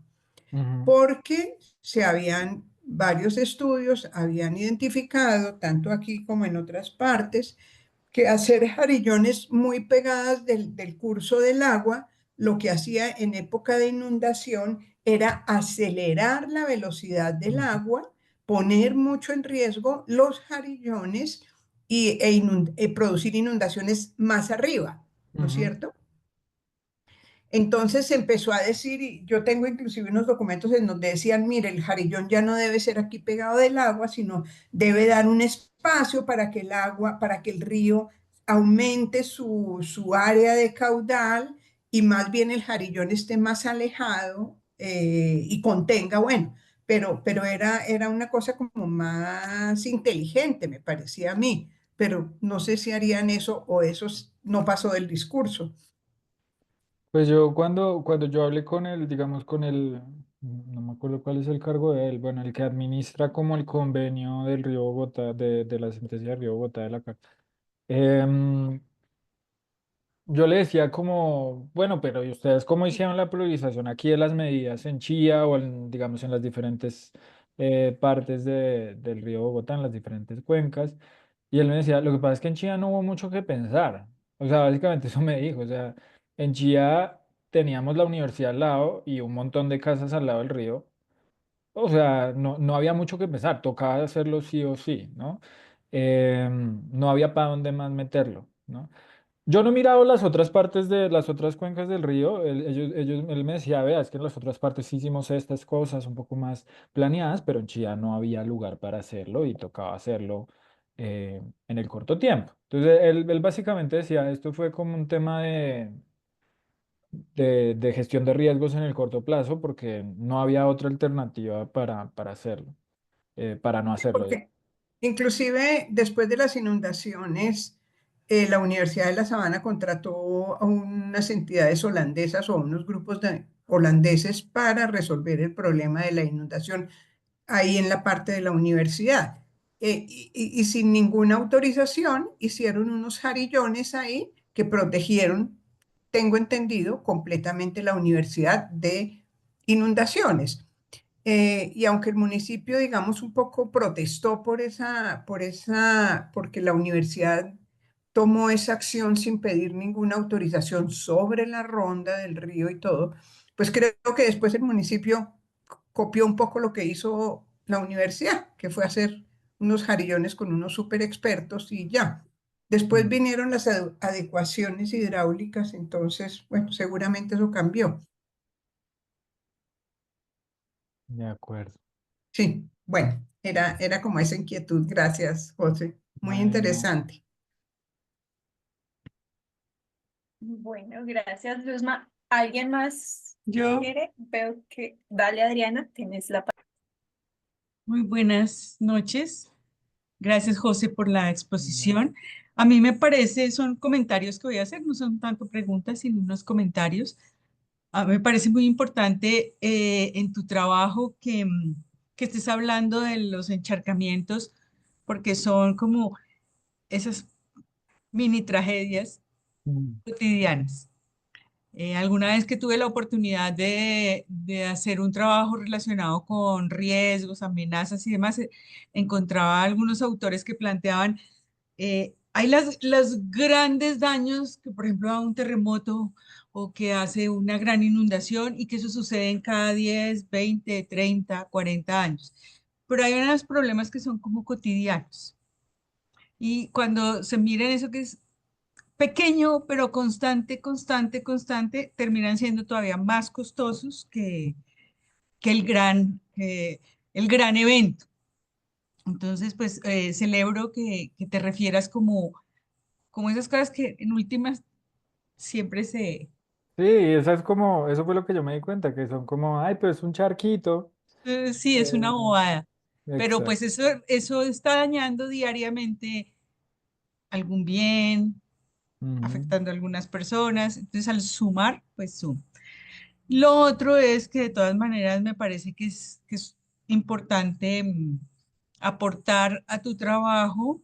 Ujú, porque se habían varios estudios, habían identificado, tanto aquí como en otras partes, que hacer jarillones muy pegadas del curso del agua, lo que hacía en época de inundación era acelerar la velocidad del ujú, agua, poner mucho en riesgo los jarillones producir inundaciones más arriba, ¿no es ujú, cierto? Entonces se empezó a decir, y yo tengo inclusive unos documentos en donde decían, mire, el jarillón ya no debe ser aquí pegado del agua, sino debe dar un espacio para que el agua, para que el río aumente su área de caudal y más bien el jarillón esté más alejado y contenga, bueno, pero era una cosa como más inteligente, me parecía a mí, pero no sé si harían eso o eso no pasó del discurso. pues yo cuando yo hablé con él, digamos con el, no me acuerdo cuál es el cargo de él, bueno, el que administra como el convenio del Río Bogotá, de la sentencia del Río Bogotá de la CAR. Yo le decía como, bueno, pero ¿y ustedes cómo hicieron la priorización aquí de las medidas en Chía o en, digamos, en las diferentes partes del río Bogotá, en las diferentes cuencas? Y él me decía, lo que pasa es que en Chía no hubo mucho que pensar. O sea, básicamente eso me dijo. O sea, en Chía teníamos la universidad al lado y un montón de casas al lado del río. O sea, no había mucho que pensar, tocaba hacerlo sí o sí, ¿no? No había para dónde más meterlo, ¿no? Yo no he mirado las otras partes de las otras cuencas del río. Él me decía, vea, es que en las otras partes sí hicimos estas cosas un poco más planeadas, pero en Chía no había lugar para hacerlo y tocaba hacerlo en el corto tiempo. Entonces, él básicamente decía, esto fue como un tema de gestión de riesgos en el corto plazo porque no había otra alternativa para hacerlo, para no hacerlo. Porque inclusive después de las inundaciones, la Universidad de La Sabana contrató a unas entidades holandesas o a unos grupos de holandeses para resolver el problema de la inundación ahí en la parte de la universidad. y sin ninguna autorización hicieron unos jarillones ahí que protegieron, tengo entendido, completamente la universidad de inundaciones. Y aunque el municipio, digamos, un poco protestó porque la universidad tomó esa acción sin pedir ninguna autorización sobre la ronda del río y todo, pues creo que después el municipio copió un poco lo que hizo la universidad, que fue hacer unos jarillones con unos super expertos y ya. Después Mm, vinieron las adecuaciones hidráulicas, entonces, bueno, seguramente eso cambió. de acuerdo. Sí, bueno, era como esa inquietud. Gracias, José. Muy Bueno, interesante. Bueno, gracias, Luzma. ¿Alguien más Yo, quiere? Veo que, dale, Adriana, tienes la palabra. muy buenas noches. Gracias, José, por la bueno, exposición. A mí me parece, son comentarios que voy a hacer, no son tanto preguntas, sino unos comentarios. A mí me parece muy importante en tu trabajo que estés hablando de los encharcamientos, porque son como esas mini tragedias mm, cotidianas. Alguna vez que tuve la oportunidad de hacer un trabajo relacionado con riesgos, amenazas y demás, encontraba algunos autores que planteaban, hay los grandes daños que, por ejemplo, da un terremoto o que hace una gran inundación y que eso sucede en cada 10, 20, 30, 40 años. Pero hay unos problemas que son como cotidianos. Y cuando se miren eso que es pequeño, pero constante, constante, constante, terminan siendo todavía más costosos que el gran evento. Entonces, pues celebro que te refieras como esas cosas que en últimas siempre se... sí, esa es como, eso fue lo que yo me di cuenta, que son como, ay, pero es un charquito. sí, es una Eh, bobada, pero exacto. pues eso está dañando diariamente algún bien, Ujú. afectando a algunas personas. Entonces, al sumar, pues suma. Lo otro es que de todas maneras me parece que es importante aportar a tu trabajo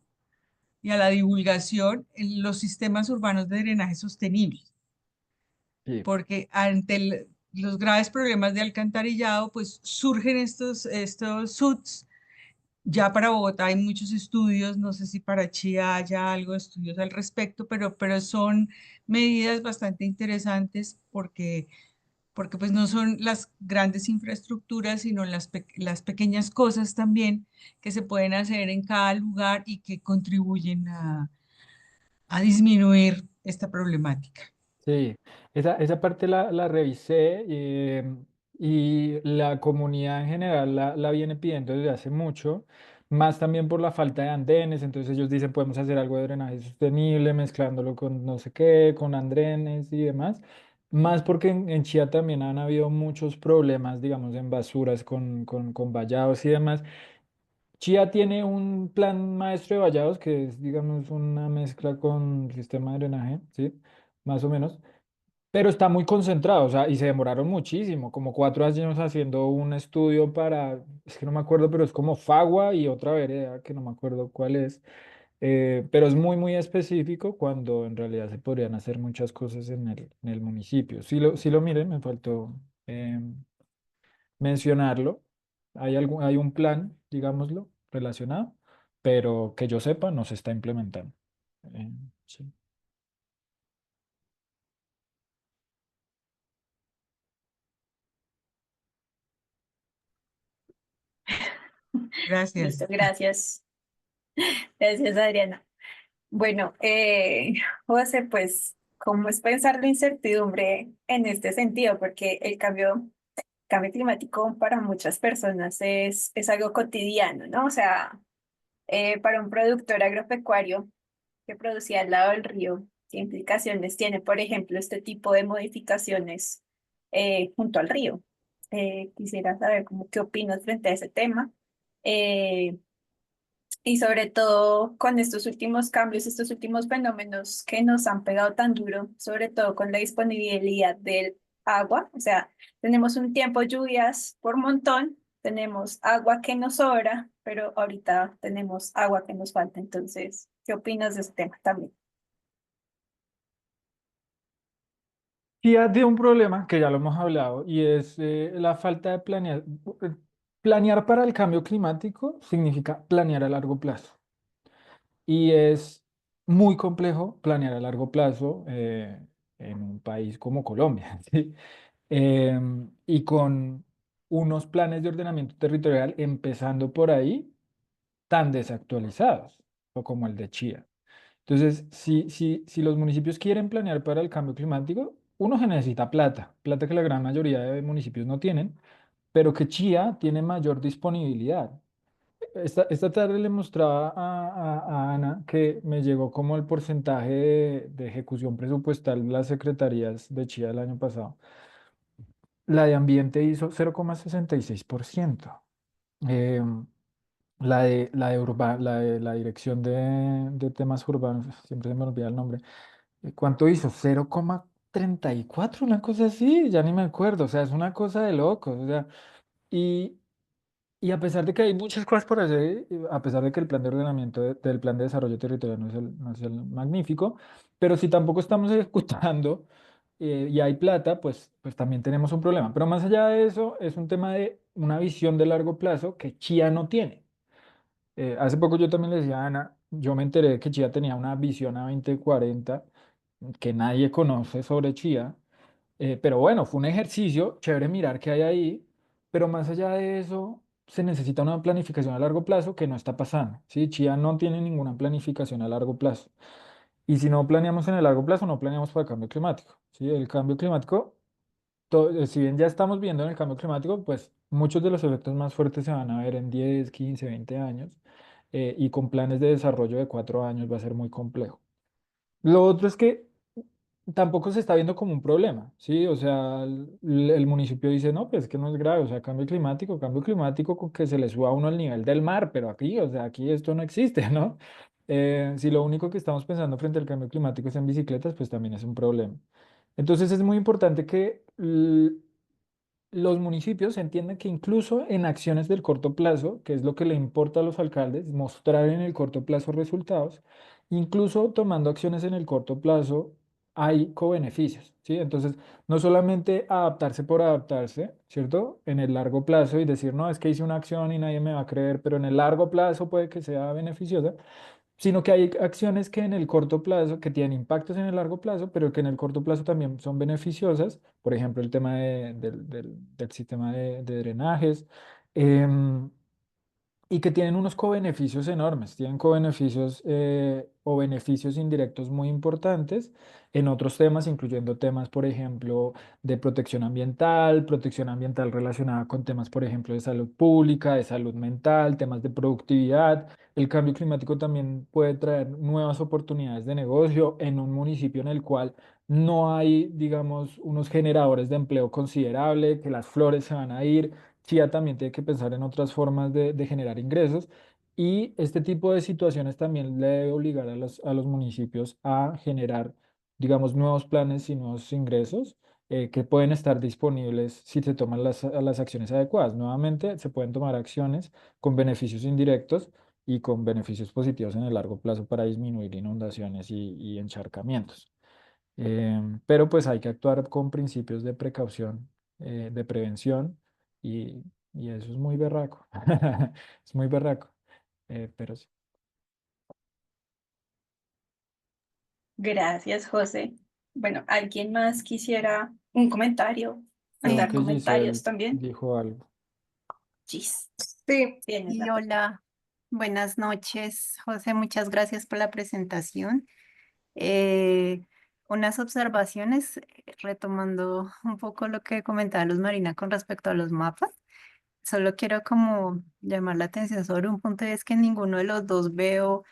y a la divulgación en los sistemas urbanos de drenaje sostenible, Sí, porque ante los graves problemas de alcantarillado, pues surgen estos SUTs. Ya para Bogotá hay muchos estudios, no sé si para Chía haya algo de estudios al respecto, pero son medidas bastante interesantes porque pues no son las grandes infraestructuras, sino las pequeñas cosas también que se pueden hacer en cada lugar y que contribuyen a disminuir esta problemática. sí, esa parte la revisé y la comunidad en general la viene pidiendo desde hace mucho, más también por la falta de andenes, entonces ellos dicen podemos hacer algo de drenaje sostenible mezclándolo con no sé qué, con andenes y demás, más porque en Chía también han habido muchos problemas, digamos, en basuras con vallados y demás. Chía tiene un plan maestro de vallados que es, digamos, una mezcla con sistema de drenaje, ¿sí? Más o menos. Pero está muy concentrado, o sea, y se demoraron muchísimo, como 4 años haciendo un estudio para, es que no me acuerdo, pero es como Fagua y otra vereda, que no me acuerdo cuál es, pero es muy, muy específico cuando en realidad se podrían hacer muchas cosas en el municipio. Si lo miren, me faltó mencionarlo. Hay un plan, digámoslo, relacionado, pero que yo sepa no se está implementando. Sí. Gracias. Listo, gracias. Gracias, Adriana. Bueno, José, pues, ¿cómo es pensar la incertidumbre en este sentido? Porque el cambio climático para muchas personas es algo cotidiano, ¿no? O sea, para un productor agropecuario que producía al lado del río, ¿qué implicaciones tiene, por ejemplo, este tipo de modificaciones junto al río? Quisiera saber cómo qué opinas frente a ese tema. Eh, y sobre todo con estos últimos cambios, estos últimos fenómenos que nos han pegado tan duro, sobre todo con la disponibilidad del agua. O sea, tenemos un tiempo lluvias por montón tenemos agua que nos sobra, pero ahorita tenemos agua que nos falta. Entonces, ¿qué opinas de este tema también? Chía tiene un problema que ya lo hemos hablado y es la falta de planear. Planear para el cambio climático significa planear a largo plazo y es muy complejo planear a largo plazo en un país como Colombia, ¿sí? Y con unos planes de ordenamiento territorial, empezando por ahí, tan desactualizados, o como el de Chía. Entonces, si los municipios quieren planear para el cambio climático, uno se necesita plata, plata que la gran mayoría de municipios no tienen, pero que Chía tiene mayor disponibilidad. Esta tarde le mostraba a Ana que me llegó como el porcentaje de ejecución presupuestal de las secretarías de Chía el año pasado. La de ambiente hizo 0,66%. Em, la dirección de temas urbanos, siempre se me olvida el nombre. ¿Cuánto hizo? 0,34, una cosa así, ya ni me acuerdo. O sea, es una cosa de locos. O sea, y, y a pesar de que hay muchas cosas por hacer, a pesar de que el plan de ordenamiento del plan de desarrollo territorial no es el magnífico, pero si tampoco estamos ejecutando y hay plata, pues también tenemos un problema. Pero más allá de eso, es un tema de una visión de largo plazo que Chía no tiene. Hace poco yo también le decía a Ana, yo me enteré de que Chía tenía una visión a 2040 que nadie conoce sobre Chía, pero bueno, fue un ejercicio, chévere mirar qué hay ahí, pero más allá de eso, se necesita una planificación a largo plazo que no está pasando, ¿sí? Chía no tiene ninguna planificación a largo plazo. Y si no planeamos en el largo plazo, no planeamos para el cambio climático, ¿sí? El cambio climático, si bien ya estamos viendo en el cambio climático, pues muchos de los efectos más fuertes se van a ver en 10, 15, 20 años, y con planes de desarrollo de 4 años va a ser muy complejo. Lo otro es que tampoco se está viendo como un problema, ¿sí? O sea, el municipio dice, no, pues que no es grave, o sea, cambio climático con que se le suba a uno al nivel del mar, pero aquí, o sea, aquí esto no existe, ¿no? Si lo único que estamos pensando frente al cambio climático es en bicicletas, pues también es un problema. Entonces es muy importante que los municipios entiendan que incluso en acciones del corto plazo, que es lo que le importa a los alcaldes, mostrar en el corto plazo resultados, incluso tomando acciones en el corto plazo, hay cobeneficios, ¿sí? Entonces, no solamente adaptarse por adaptarse, ¿cierto? En el largo plazo y decir, no, es que hice una acción y nadie me va a creer, pero en el largo plazo puede que sea beneficiosa, sino que hay acciones que en el corto plazo, que tienen impactos en el largo plazo, pero que en el corto plazo también son beneficiosas, por ejemplo, el tema del sistema de drenajes, em, y que tienen unos cobeneficios enormes, tienen cobeneficios o beneficios indirectos muy importantes en otros temas, incluyendo temas, por ejemplo, de protección ambiental relacionada con temas, por ejemplo, de salud pública, de salud mental, temas de productividad. El cambio climático también puede traer nuevas oportunidades de negocio en un municipio en el cual no hay, digamos, unos generadores de empleo considerable, que las flores se van a ir. Chía también tiene que pensar en otras formas de generar ingresos y este tipo de situaciones también le debe obligar a los municipios a generar, digamos, nuevos planes y nuevos ingresos que pueden estar disponibles si se toman las acciones adecuadas. Nuevamente, se pueden tomar acciones con beneficios indirectos y con beneficios positivos en el largo plazo para disminuir inundaciones y encharcamientos. Pero pues hay que actuar con principios de precaución, de prevención y, y eso es muy berraco. Es muy berraco. Pero sí. Gracias, José. Bueno, ¿alguien más quisiera un comentario? Creo Mandar que comentarios Giselle también. dijo algo. Gis, Sí, tienes Y la palabra. hola, buenas noches, José, muchas gracias por la presentación. Eh, Unas observaciones, retomando un poco lo que comentaba Luz Marina con respecto a los mapas. Solo quiero como llamar la atención sobre un punto y es que en ninguno de los dos veo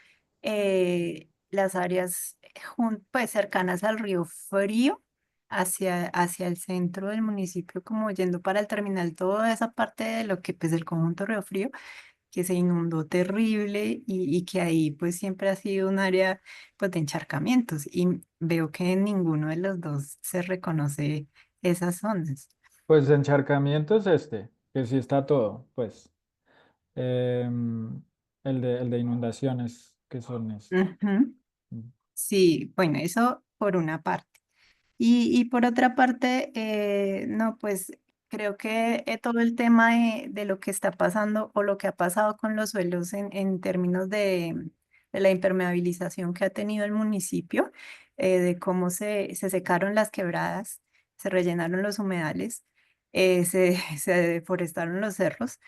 las áreas pues cercanas al río Frío hacia el centro del municipio, como yendo para el terminal, toda esa parte de lo que pues el conjunto Río Frío que se inundó terrible y que ahí pues siempre ha sido un área pues de encharcamientos y veo que en ninguno de los dos se reconoce esas zonas. Pues encharcamientos que sí está todo, pues. Em, el de inundaciones, que son estos. Ujú. Sí, bueno, eso por una parte. Y por otra parte, no, pues creo que todo el tema de lo que está pasando o lo que ha pasado con los suelos en términos de la impermeabilización que ha tenido el municipio, de cómo se secaron las quebradas, se rellenaron los humedales, se deforestaron los cerros.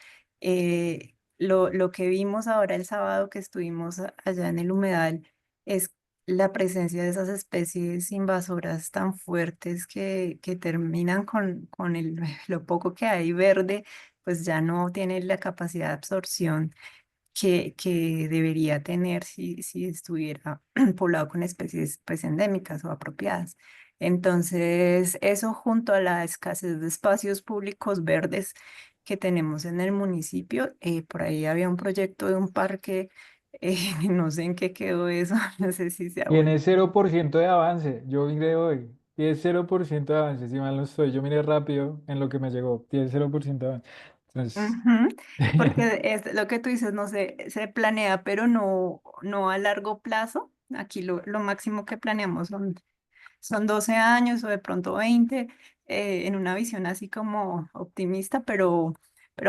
Lo que vimos ahora el sábado que estuvimos allá en el humedal es la presencia de esas especies invasoras tan fuertes que terminan con lo poco que hay verde, pues ya no tiene la capacidad de absorción que debería tener si estuviera poblado con especies pues endémicas o apropiadas. Entonces, eso junto a la escasez de espacios públicos verdes que tenemos en el municipio, por ahí había un proyecto de un parque, no sé en qué quedó eso, no sé si se ha vuelto. Tiene 0% de avance, yo miré hoy. Tiene 0% de avance, si mal no estoy. Yo miré rápido en lo que me llegó. Tiene 0% de avance. Entonces, Ujú. Porque es lo que tú dices, no sé, se planea, pero no a largo plazo. Aquí lo máximo que planeamos son 12 años o de pronto 20 en una visión así como optimista, pero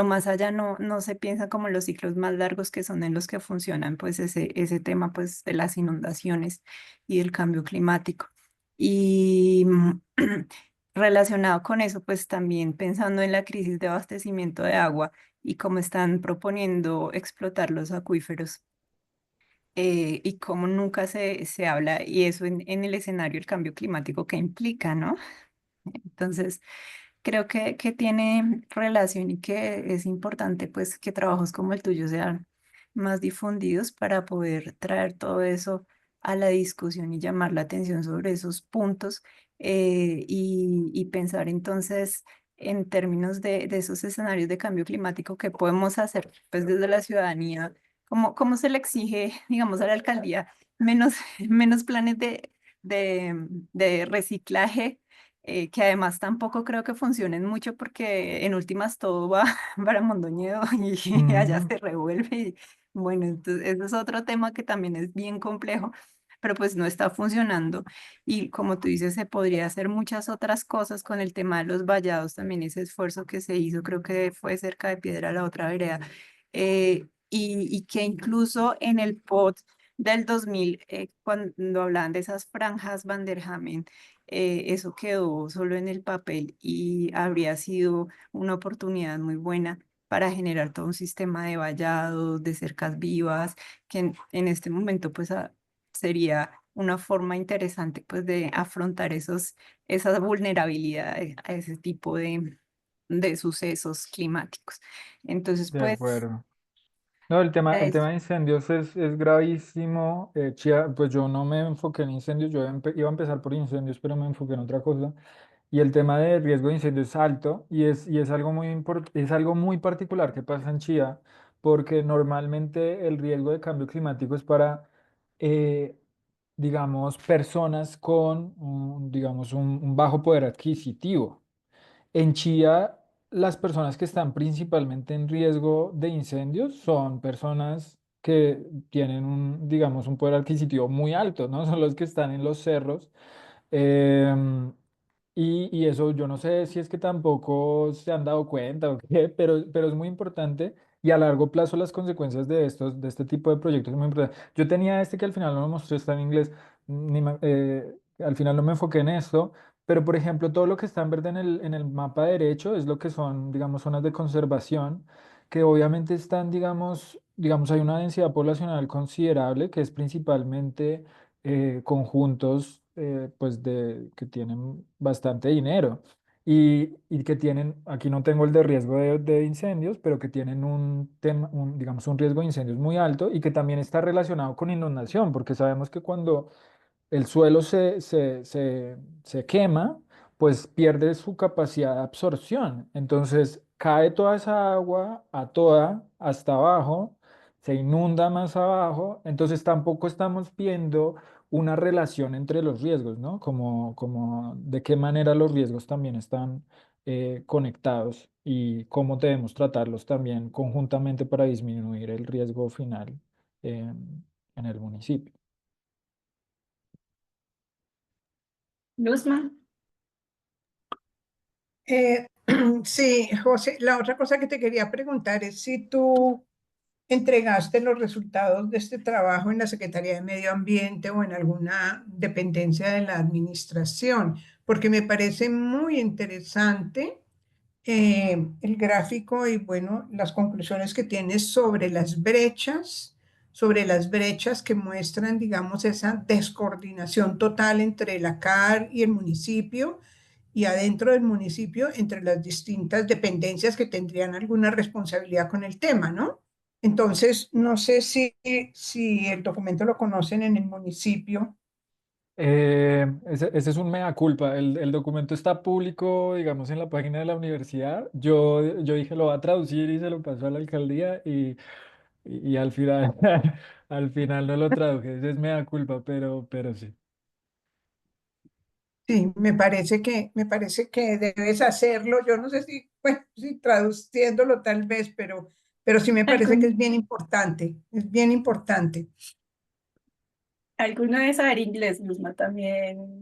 más allá no se piensa como los ciclos más largos que son en los que funcionan pues ese tema pues de las inundaciones y del cambio climático. Y relacionado con eso, pues también pensando en la crisis de abastecimiento de agua y cómo están proponiendo explotar los acuíferos y cómo nunca se habla, y eso en el escenario del cambio climático que implica, ¿no? Entonces, creo que tiene relación y que es importante pues que trabajos como el tuyo sean más difundidos para poder traer todo eso a la discusión y llamar la atención sobre esos puntos y pensar entonces en términos de esos escenarios de cambio climático que podemos hacer pues desde la ciudadanía, cómo se le exige, digamos, a la alcaldía menos, menos planes de reciclaje que además tampoco creo que funcionen mucho porque en últimas todo va para Mondoñedo y allá ujú, se revuelve. Y, bueno, entonces ese es otro tema que también es bien complejo, pero pues no está funcionando. Y como tú dices, se podría hacer muchas otras cosas con el tema de los vallados, también ese esfuerzo que se hizo, creo que fue cerca de Piedra la otra vereda, y que incluso en el POT del 2000, cuando hablaban de esas franjas Van der Hamen, eso quedó solo en el papel y habría sido una oportunidad muy buena para generar todo un sistema de vallados, de cercas vivas, que en este momento pues sería una forma interesante pues de afrontar esas vulnerabilidades a ese tipo de sucesos climáticos. Entonces de pues acuerdo. No, el tema es, de incendios es gravísimo. Pues yo no me enfoqué en incendios, yo iba a empezar por incendios, pero me enfoqué en otra cosa. Y el tema de riesgo de incendio es alto y es algo es algo muy particular que pasa en Chía, porque normalmente el riesgo de cambio climático es para, eh, digamos, personas con, digamos, un bajo poder adquisitivo. En Chía, las personas que están principalmente en riesgo de incendios son personas que tienen digamos, un poder adquisitivo muy alto, ¿no? Son los que están en los cerros. Em, y eso yo no sé si es que tampoco se han dado cuenta o qué, pero es muy importante y a largo plazo las consecuencias de este tipo de proyectos son muy importantes. Yo tenía este que al final no lo mostré, está en inglés, al final no me enfoqué en esto, pero por ejemplo todo lo que está en verde en el mapa derecho es lo que son, digamos, zonas de conservación, que obviamente están, digamos, hay una densidad poblacional considerable que es principalmente conjuntos pues que tienen bastante dinero y que tienen, aquí no tengo el de riesgo de incendios, pero que tienen un tema, digamos, un riesgo de incendios muy alto y que también está relacionado con inundación, porque sabemos que cuando el suelo se quema, pues pierde su capacidad de absorción. Entonces cae toda esa agua hasta abajo, se inunda más abajo, entonces tampoco estamos viendo una relación entre los riesgos, ¿no? Como de qué manera los riesgos también están conectados y cómo debemos tratarlos también conjuntamente para disminuir el riesgo final en el municipio. Luzma. Eh, sí, José, la otra cosa que te quería preguntar es si tú entregaste los resultados de este trabajo en la Secretaría de Medio Ambiente o en alguna dependencia de la administración, porque me parece muy interesante el gráfico y bueno, las conclusiones que tienes sobre las brechas que muestran, digamos, esa descoordinación total entre la CAR y el municipio y adentro del municipio entre las distintas dependencias que tendrían alguna responsabilidad con el tema, ¿no? Entonces, no sé si el documento lo conocen en el municipio. Ese es un mea culpa. El documento está público, digamos, en la página de la universidad. Yo dije, lo va a traducir y se lo pasó a la alcaldía y al final, al final no lo traduje. Ese es mea culpa, pero sí. Sí, me parece que debes hacerlo. Yo no sé si, bueno, si traduciéndolo tal vez, pero sí me parece que es ¿Algún, bien importante, es bien importante. alguno debe saber inglés, Luzma, también.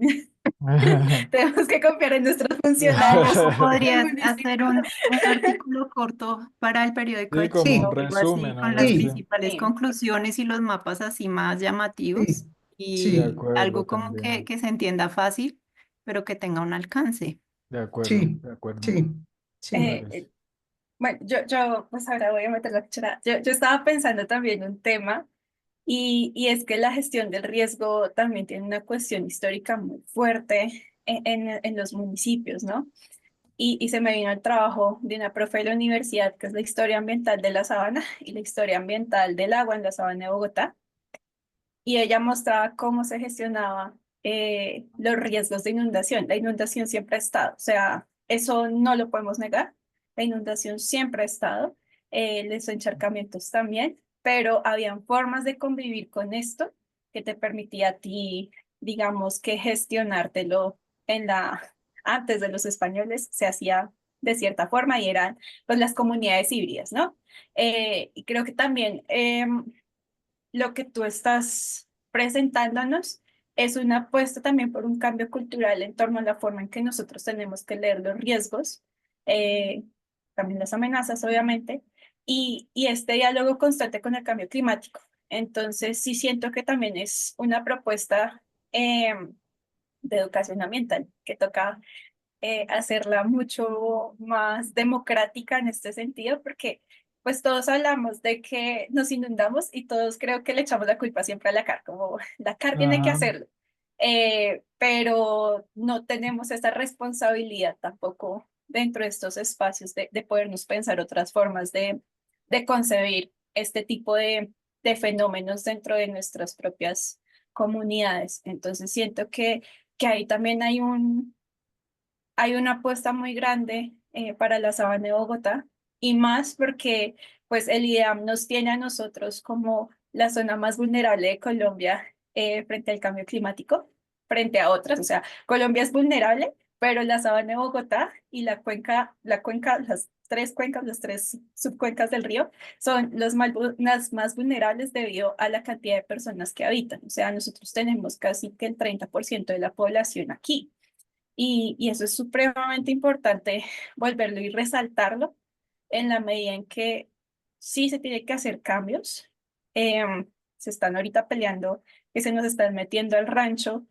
Tenemos que confiar en nuestros funcionarios O del podrías hacer municipio. un artículo corto para el periódico Sí, de como Chile un o Sí, algo así, resumen, con algo las así. sí, principales Sí. conclusiones y los mapas así más llamativos sí, De sí, y acuerdo algo como que, también. que se entienda fácil, pero que tenga un alcance. De acuerdo, sí, de acuerdo. sí, Me sí. Eh, parece. eh, bueno, pues ahora voy a meter la cuchara. Yo estaba pensando también un tema y es que la gestión del riesgo también tiene una cuestión histórica muy fuerte en los municipios, ¿no? Y se me vino el trabajo de una profe de la universidad, que es la historia ambiental de la sabana y la historia ambiental del agua en la sabana de Bogotá. Y ella mostraba cómo se gestionaba los riesgos de inundación. La inundación siempre ha estado, o sea, eso no lo podemos negar. La inundación siempre ha estado, los encharcamientos también, pero habían formas de convivir con esto que te permitía a ti, digamos, que gestionártelo en antes de los españoles se hacía de cierta forma y eran pues las comunidades híbridas, ¿no? Y creo que también lo que tú estás presentándonos es una apuesta también por un cambio cultural en torno a la forma en que nosotros tenemos que leer los riesgos, eh, también las amenazas, obviamente, y este diálogo constante con el cambio climático. Entonces, sí siento que también es una propuesta de educación ambiental que toca hacerla mucho más democrática en este sentido, porque pues todos hablamos de que nos inundamos y todos creo que le echamos la culpa siempre a la CAR, como la CAR tiene que Ajá, hacerlo. Pero no tenemos esa responsabilidad tampoco dentro de estos espacios de podernos pensar otras formas de concebir este tipo de fenómenos dentro de nuestras propias comunidades. Entonces siento que ahí también hay una apuesta muy grande para la sabana de Bogotá y más porque pues el IDEAM nos tiene a nosotros como la zona más vulnerable de Colombia frente al cambio climático, frente a otras. O sea, Colombia es vulnerable, pero la sabana de Bogotá y las tres cuencas, las tres subcuencas del río son las más vulnerables debido a la cantidad de personas que habitan. O sea, nosotros tenemos casi que el 30% de la población aquí. Y eso es supremamente importante volverlo y resaltarlo en la medida en que sí se tiene que hacer cambios. Se están ahorita peleando que se nos están metiendo al rancho,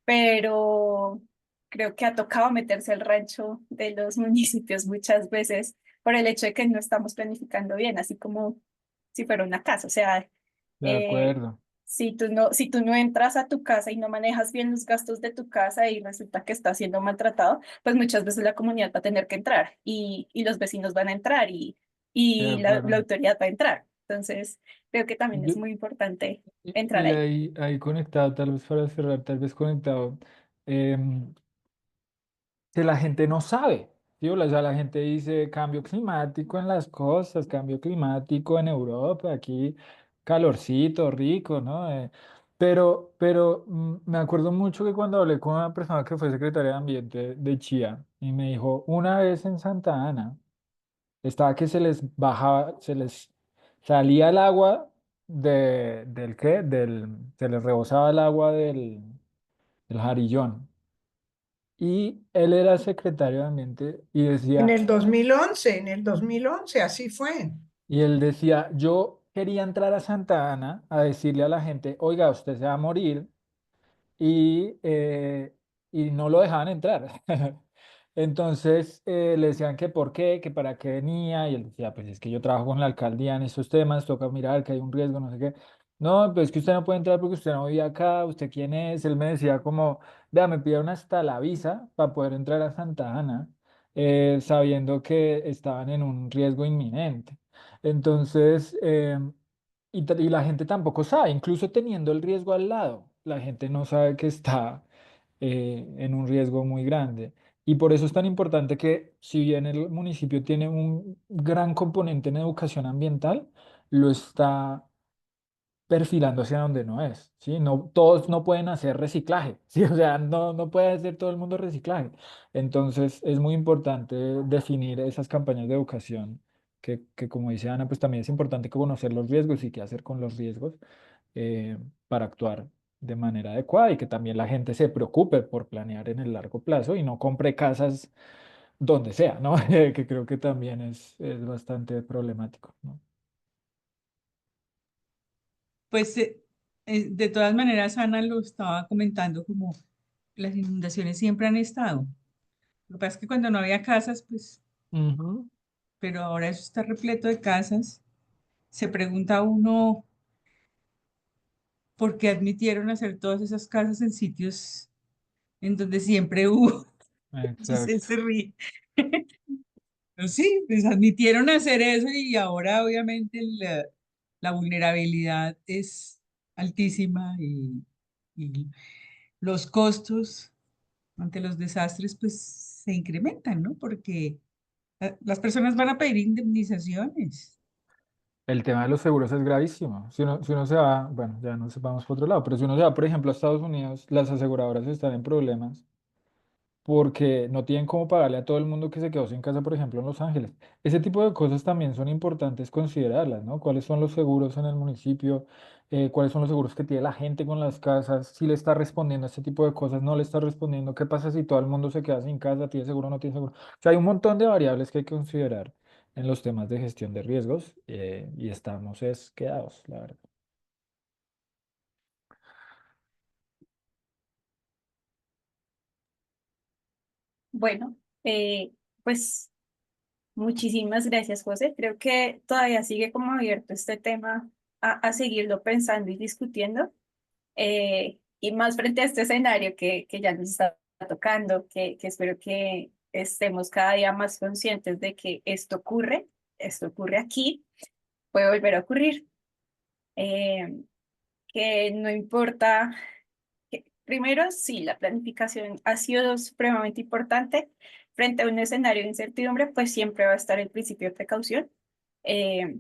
pero creo que ha tocado meterse al rancho de los municipios muchas veces por el hecho de que no estamos planificando bien, así como si fuera una casa. O sea, de eh, acuerdo. si tú no entras a tu casa y no manejas bien los gastos de tu casa y resulta que está siendo maltratado, pues muchas veces la comunidad va a tener que entrar y los vecinos van a entrar De y la acuerdo. autoridad va a entrar. Entonces, creo que también es Yo- muy importante entrar y ahí. ahí conectado, tal vez para cerrar, tal vez conectado. em, que la gente no sabe, ¿sí? O sea, la gente dice cambio climático en las costas, cambio climático en Europa, aquí calorcito, rico, ¿no? Me acuerdo mucho que cuando hablé con una persona que fue secretaria de Ambiente de Chía, y me dijo, una vez en Santa Ana, estaba que se les bajaba, se les salía el agua del qué, se les rebosaba el agua del jarillón. Y él era secretario de Ambiente y En decía, el 2011, en el 2011, así fue. y él decía, yo quería entrar a Santa Ana a decirle a la gente, oiga, usted se va a morir, y, eh, y no lo dejaban entrar. Entonces le decían que por qué, que para qué venía, y él decía, pues es que yo trabajo con la alcaldía en estos temas, toca mirar que hay un riesgo, no sé qué. No, pues es que usted no puede entrar porque usted no vive acá, ¿usted quién es? Él me decía como, vea, me pidieron hasta la visa para poder entrar a Santa Ana, sabiendo que estaban en un riesgo inminente. Entonces, y la gente tampoco sabe, incluso teniendo el riesgo al lado, la gente no sabe que está en un riesgo muy grande. Y por eso es tan importante que, si bien el municipio tiene un gran componente en educación ambiental, lo está perfilando hacia donde no es, ¿sí? No, todos no pueden hacer reciclaje, ¿sí? O sea, no puede hacer todo el mundo reciclaje. Entonces, es muy importante definir esas campañas de educación, que como dice Ana, pues también es importante conocer los riesgos y qué hacer con los riesgos para actuar de manera adecuada y que también la gente se preocupe por planear en el largo plazo y no compre casas donde sea, ¿no? Que creo que también es bastante problemático, ¿no? Pues de todas maneras, Ana lo estaba comentando como las inundaciones siempre han estado. Lo que pasa es que cuando no había casas, pues, Ujú. pero ahora eso está repleto de casas. Se pregunta uno por qué admitieron hacer todas esas casas en sitios en donde siempre hubo. Entonces Exacto. se ríe. Pero sí, pues admitieron hacer eso y ahora obviamente la vulnerabilidad es altísima y los costos ante los desastres pues se incrementan, ¿no? Porque las personas van a pedir indemnizaciones. El tema de los seguros es gravísimo. Si uno se va, bueno, ya no vamos por otro lado, pero si uno se va, por ejemplo, a Estados Unidos, las aseguradoras están en problemas porque no tienen cómo pagarle a todo el mundo que se quedó sin casa, por ejemplo, en Los Ángeles. Ese tipo de cosas también son importantes considerarlas, ¿no? ¿Cuáles son los seguros en el municipio? ¿Cuáles son los seguros que tiene la gente con las casas? Si le está respondiendo a este tipo de cosas, no le está respondiendo. ¿Qué pasa si todo el mundo se queda sin casa? ¿Tiene seguro o no tiene seguro? O sea, hay un montón de variables que hay que considerar en los temas de gestión de riesgos y estamos quedados, la verdad. Bueno, pues muchísimas gracias, José. Creo que todavía sigue como abierto este tema a seguirlo pensando y discutiendo. Y más frente a este escenario que ya nos está tocando, que espero que estemos cada día más conscientes de que esto ocurre aquí, puede volver a ocurrir. Eh, que no importa, primero, sí, la planificación ha sido supremamente importante. Frente a un escenario de incertidumbre, pues siempre va a estar el principio de precaución eh,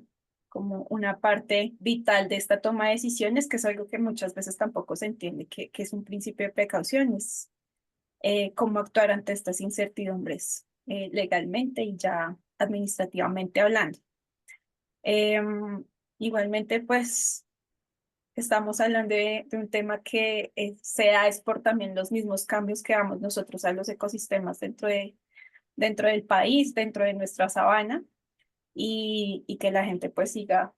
como una parte vital de esta toma de decisiones, que es algo que muchas veces tampoco se entiende, que es un principio de precaución, es cómo actuar ante estas incertidumbres legalmente y ya administrativamente hablando. Igualmente, pues estamos hablando de un tema que se da es por también los mismos cambios que damos nosotros a los ecosistemas dentro del país, dentro de nuestra sabana, y que la gente pues siga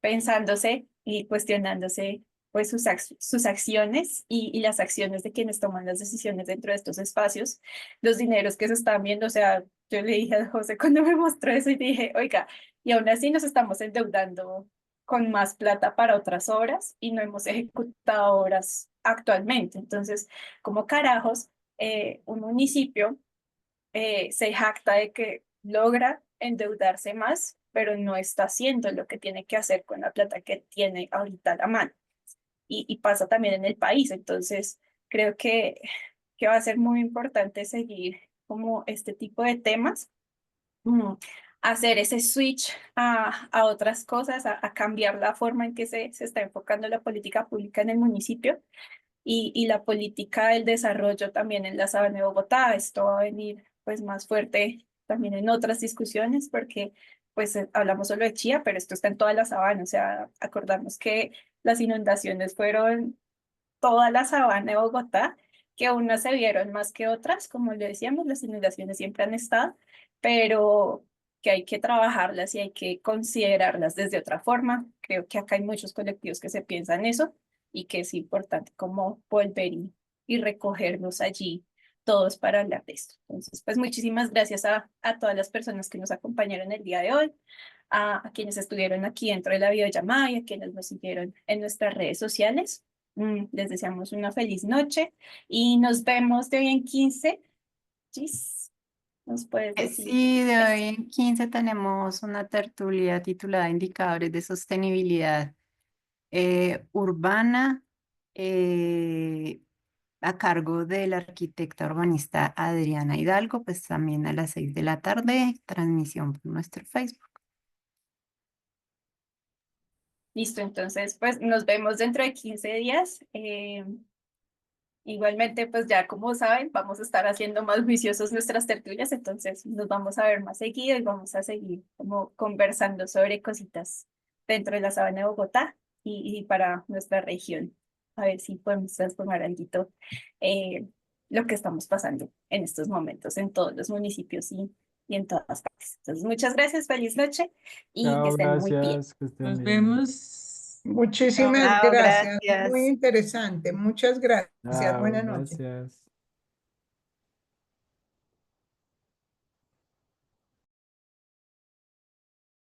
pensándose y cuestionándose pues sus acciones y las acciones de quienes toman las decisiones dentro de estos espacios, los dineros que se están viendo, o sea, yo le dije a José cuando me mostró eso y dije, oiga, y aún así nos estamos endeudando con más plata para otras obras y no hemos ejecutado obras actualmente. Entonces, como carajos, un municipio se jacta de que logra endeudarse más, pero no está haciendo lo que tiene que hacer con la plata que tiene ahorita a la mano. Y pasa también en el país. Entonces, creo que va a ser muy importante seguir como este tipo de temas, mm, hacer ese switch a otras cosas, a cambiar la forma en que se está enfocando la política pública en el municipio y la política del desarrollo también en la sabana de Bogotá. Esto va a venir pues más fuerte también en otras discusiones, porque pues hablamos solo de Chía, pero esto está en toda la sabana, o sea, acordamos que las inundaciones fueron toda la sabana de Bogotá, que unas se vieron más que otras, como le decíamos, las inundaciones siempre han estado, pero que hay que trabajarlas y hay que considerarlas desde otra forma. Creo que acá hay muchos colectivos que se piensan eso y que es importante como volver y recogernos allí todos para hablar de esto. Entonces, pues muchísimas gracias a todas las personas que nos acompañaron el día de hoy, a quienes estuvieron aquí dentro de la videollamada y a quienes nos siguieron en nuestras redes sociales. Les deseamos una feliz noche y nos vemos de hoy en 15. Gis, ¿nos puedes decir? Sí, de Eso. hoy en 15 tenemos una tertulia titulada Indicadores de Sostenibilidad Urbana, eh, a cargo de la arquitecta urbanista Adriana Hidalgo, pues también a las 6 de la tarde, transmisión por nuestro Facebook. Listo, entonces pues nos vemos dentro de 15 días. Igualmente, pues ya como saben, vamos a estar haciendo más juiciosos nuestras tertulias, entonces nos vamos a ver más seguido y vamos a seguir como conversando sobre cositas dentro de la sabana de Bogotá y para nuestra región. A ver si podemos transformar algo lo que estamos pasando en estos momentos en todos los municipios y en todas partes. Entonces, muchas gracias, feliz noche y que Chao, estén muy bien. gracias, que estén Nos bien. vemos. Muchísimas Chao, gracias, muy gracias. interesante. Muchas gracias. Chao, Buenas noches. gracias.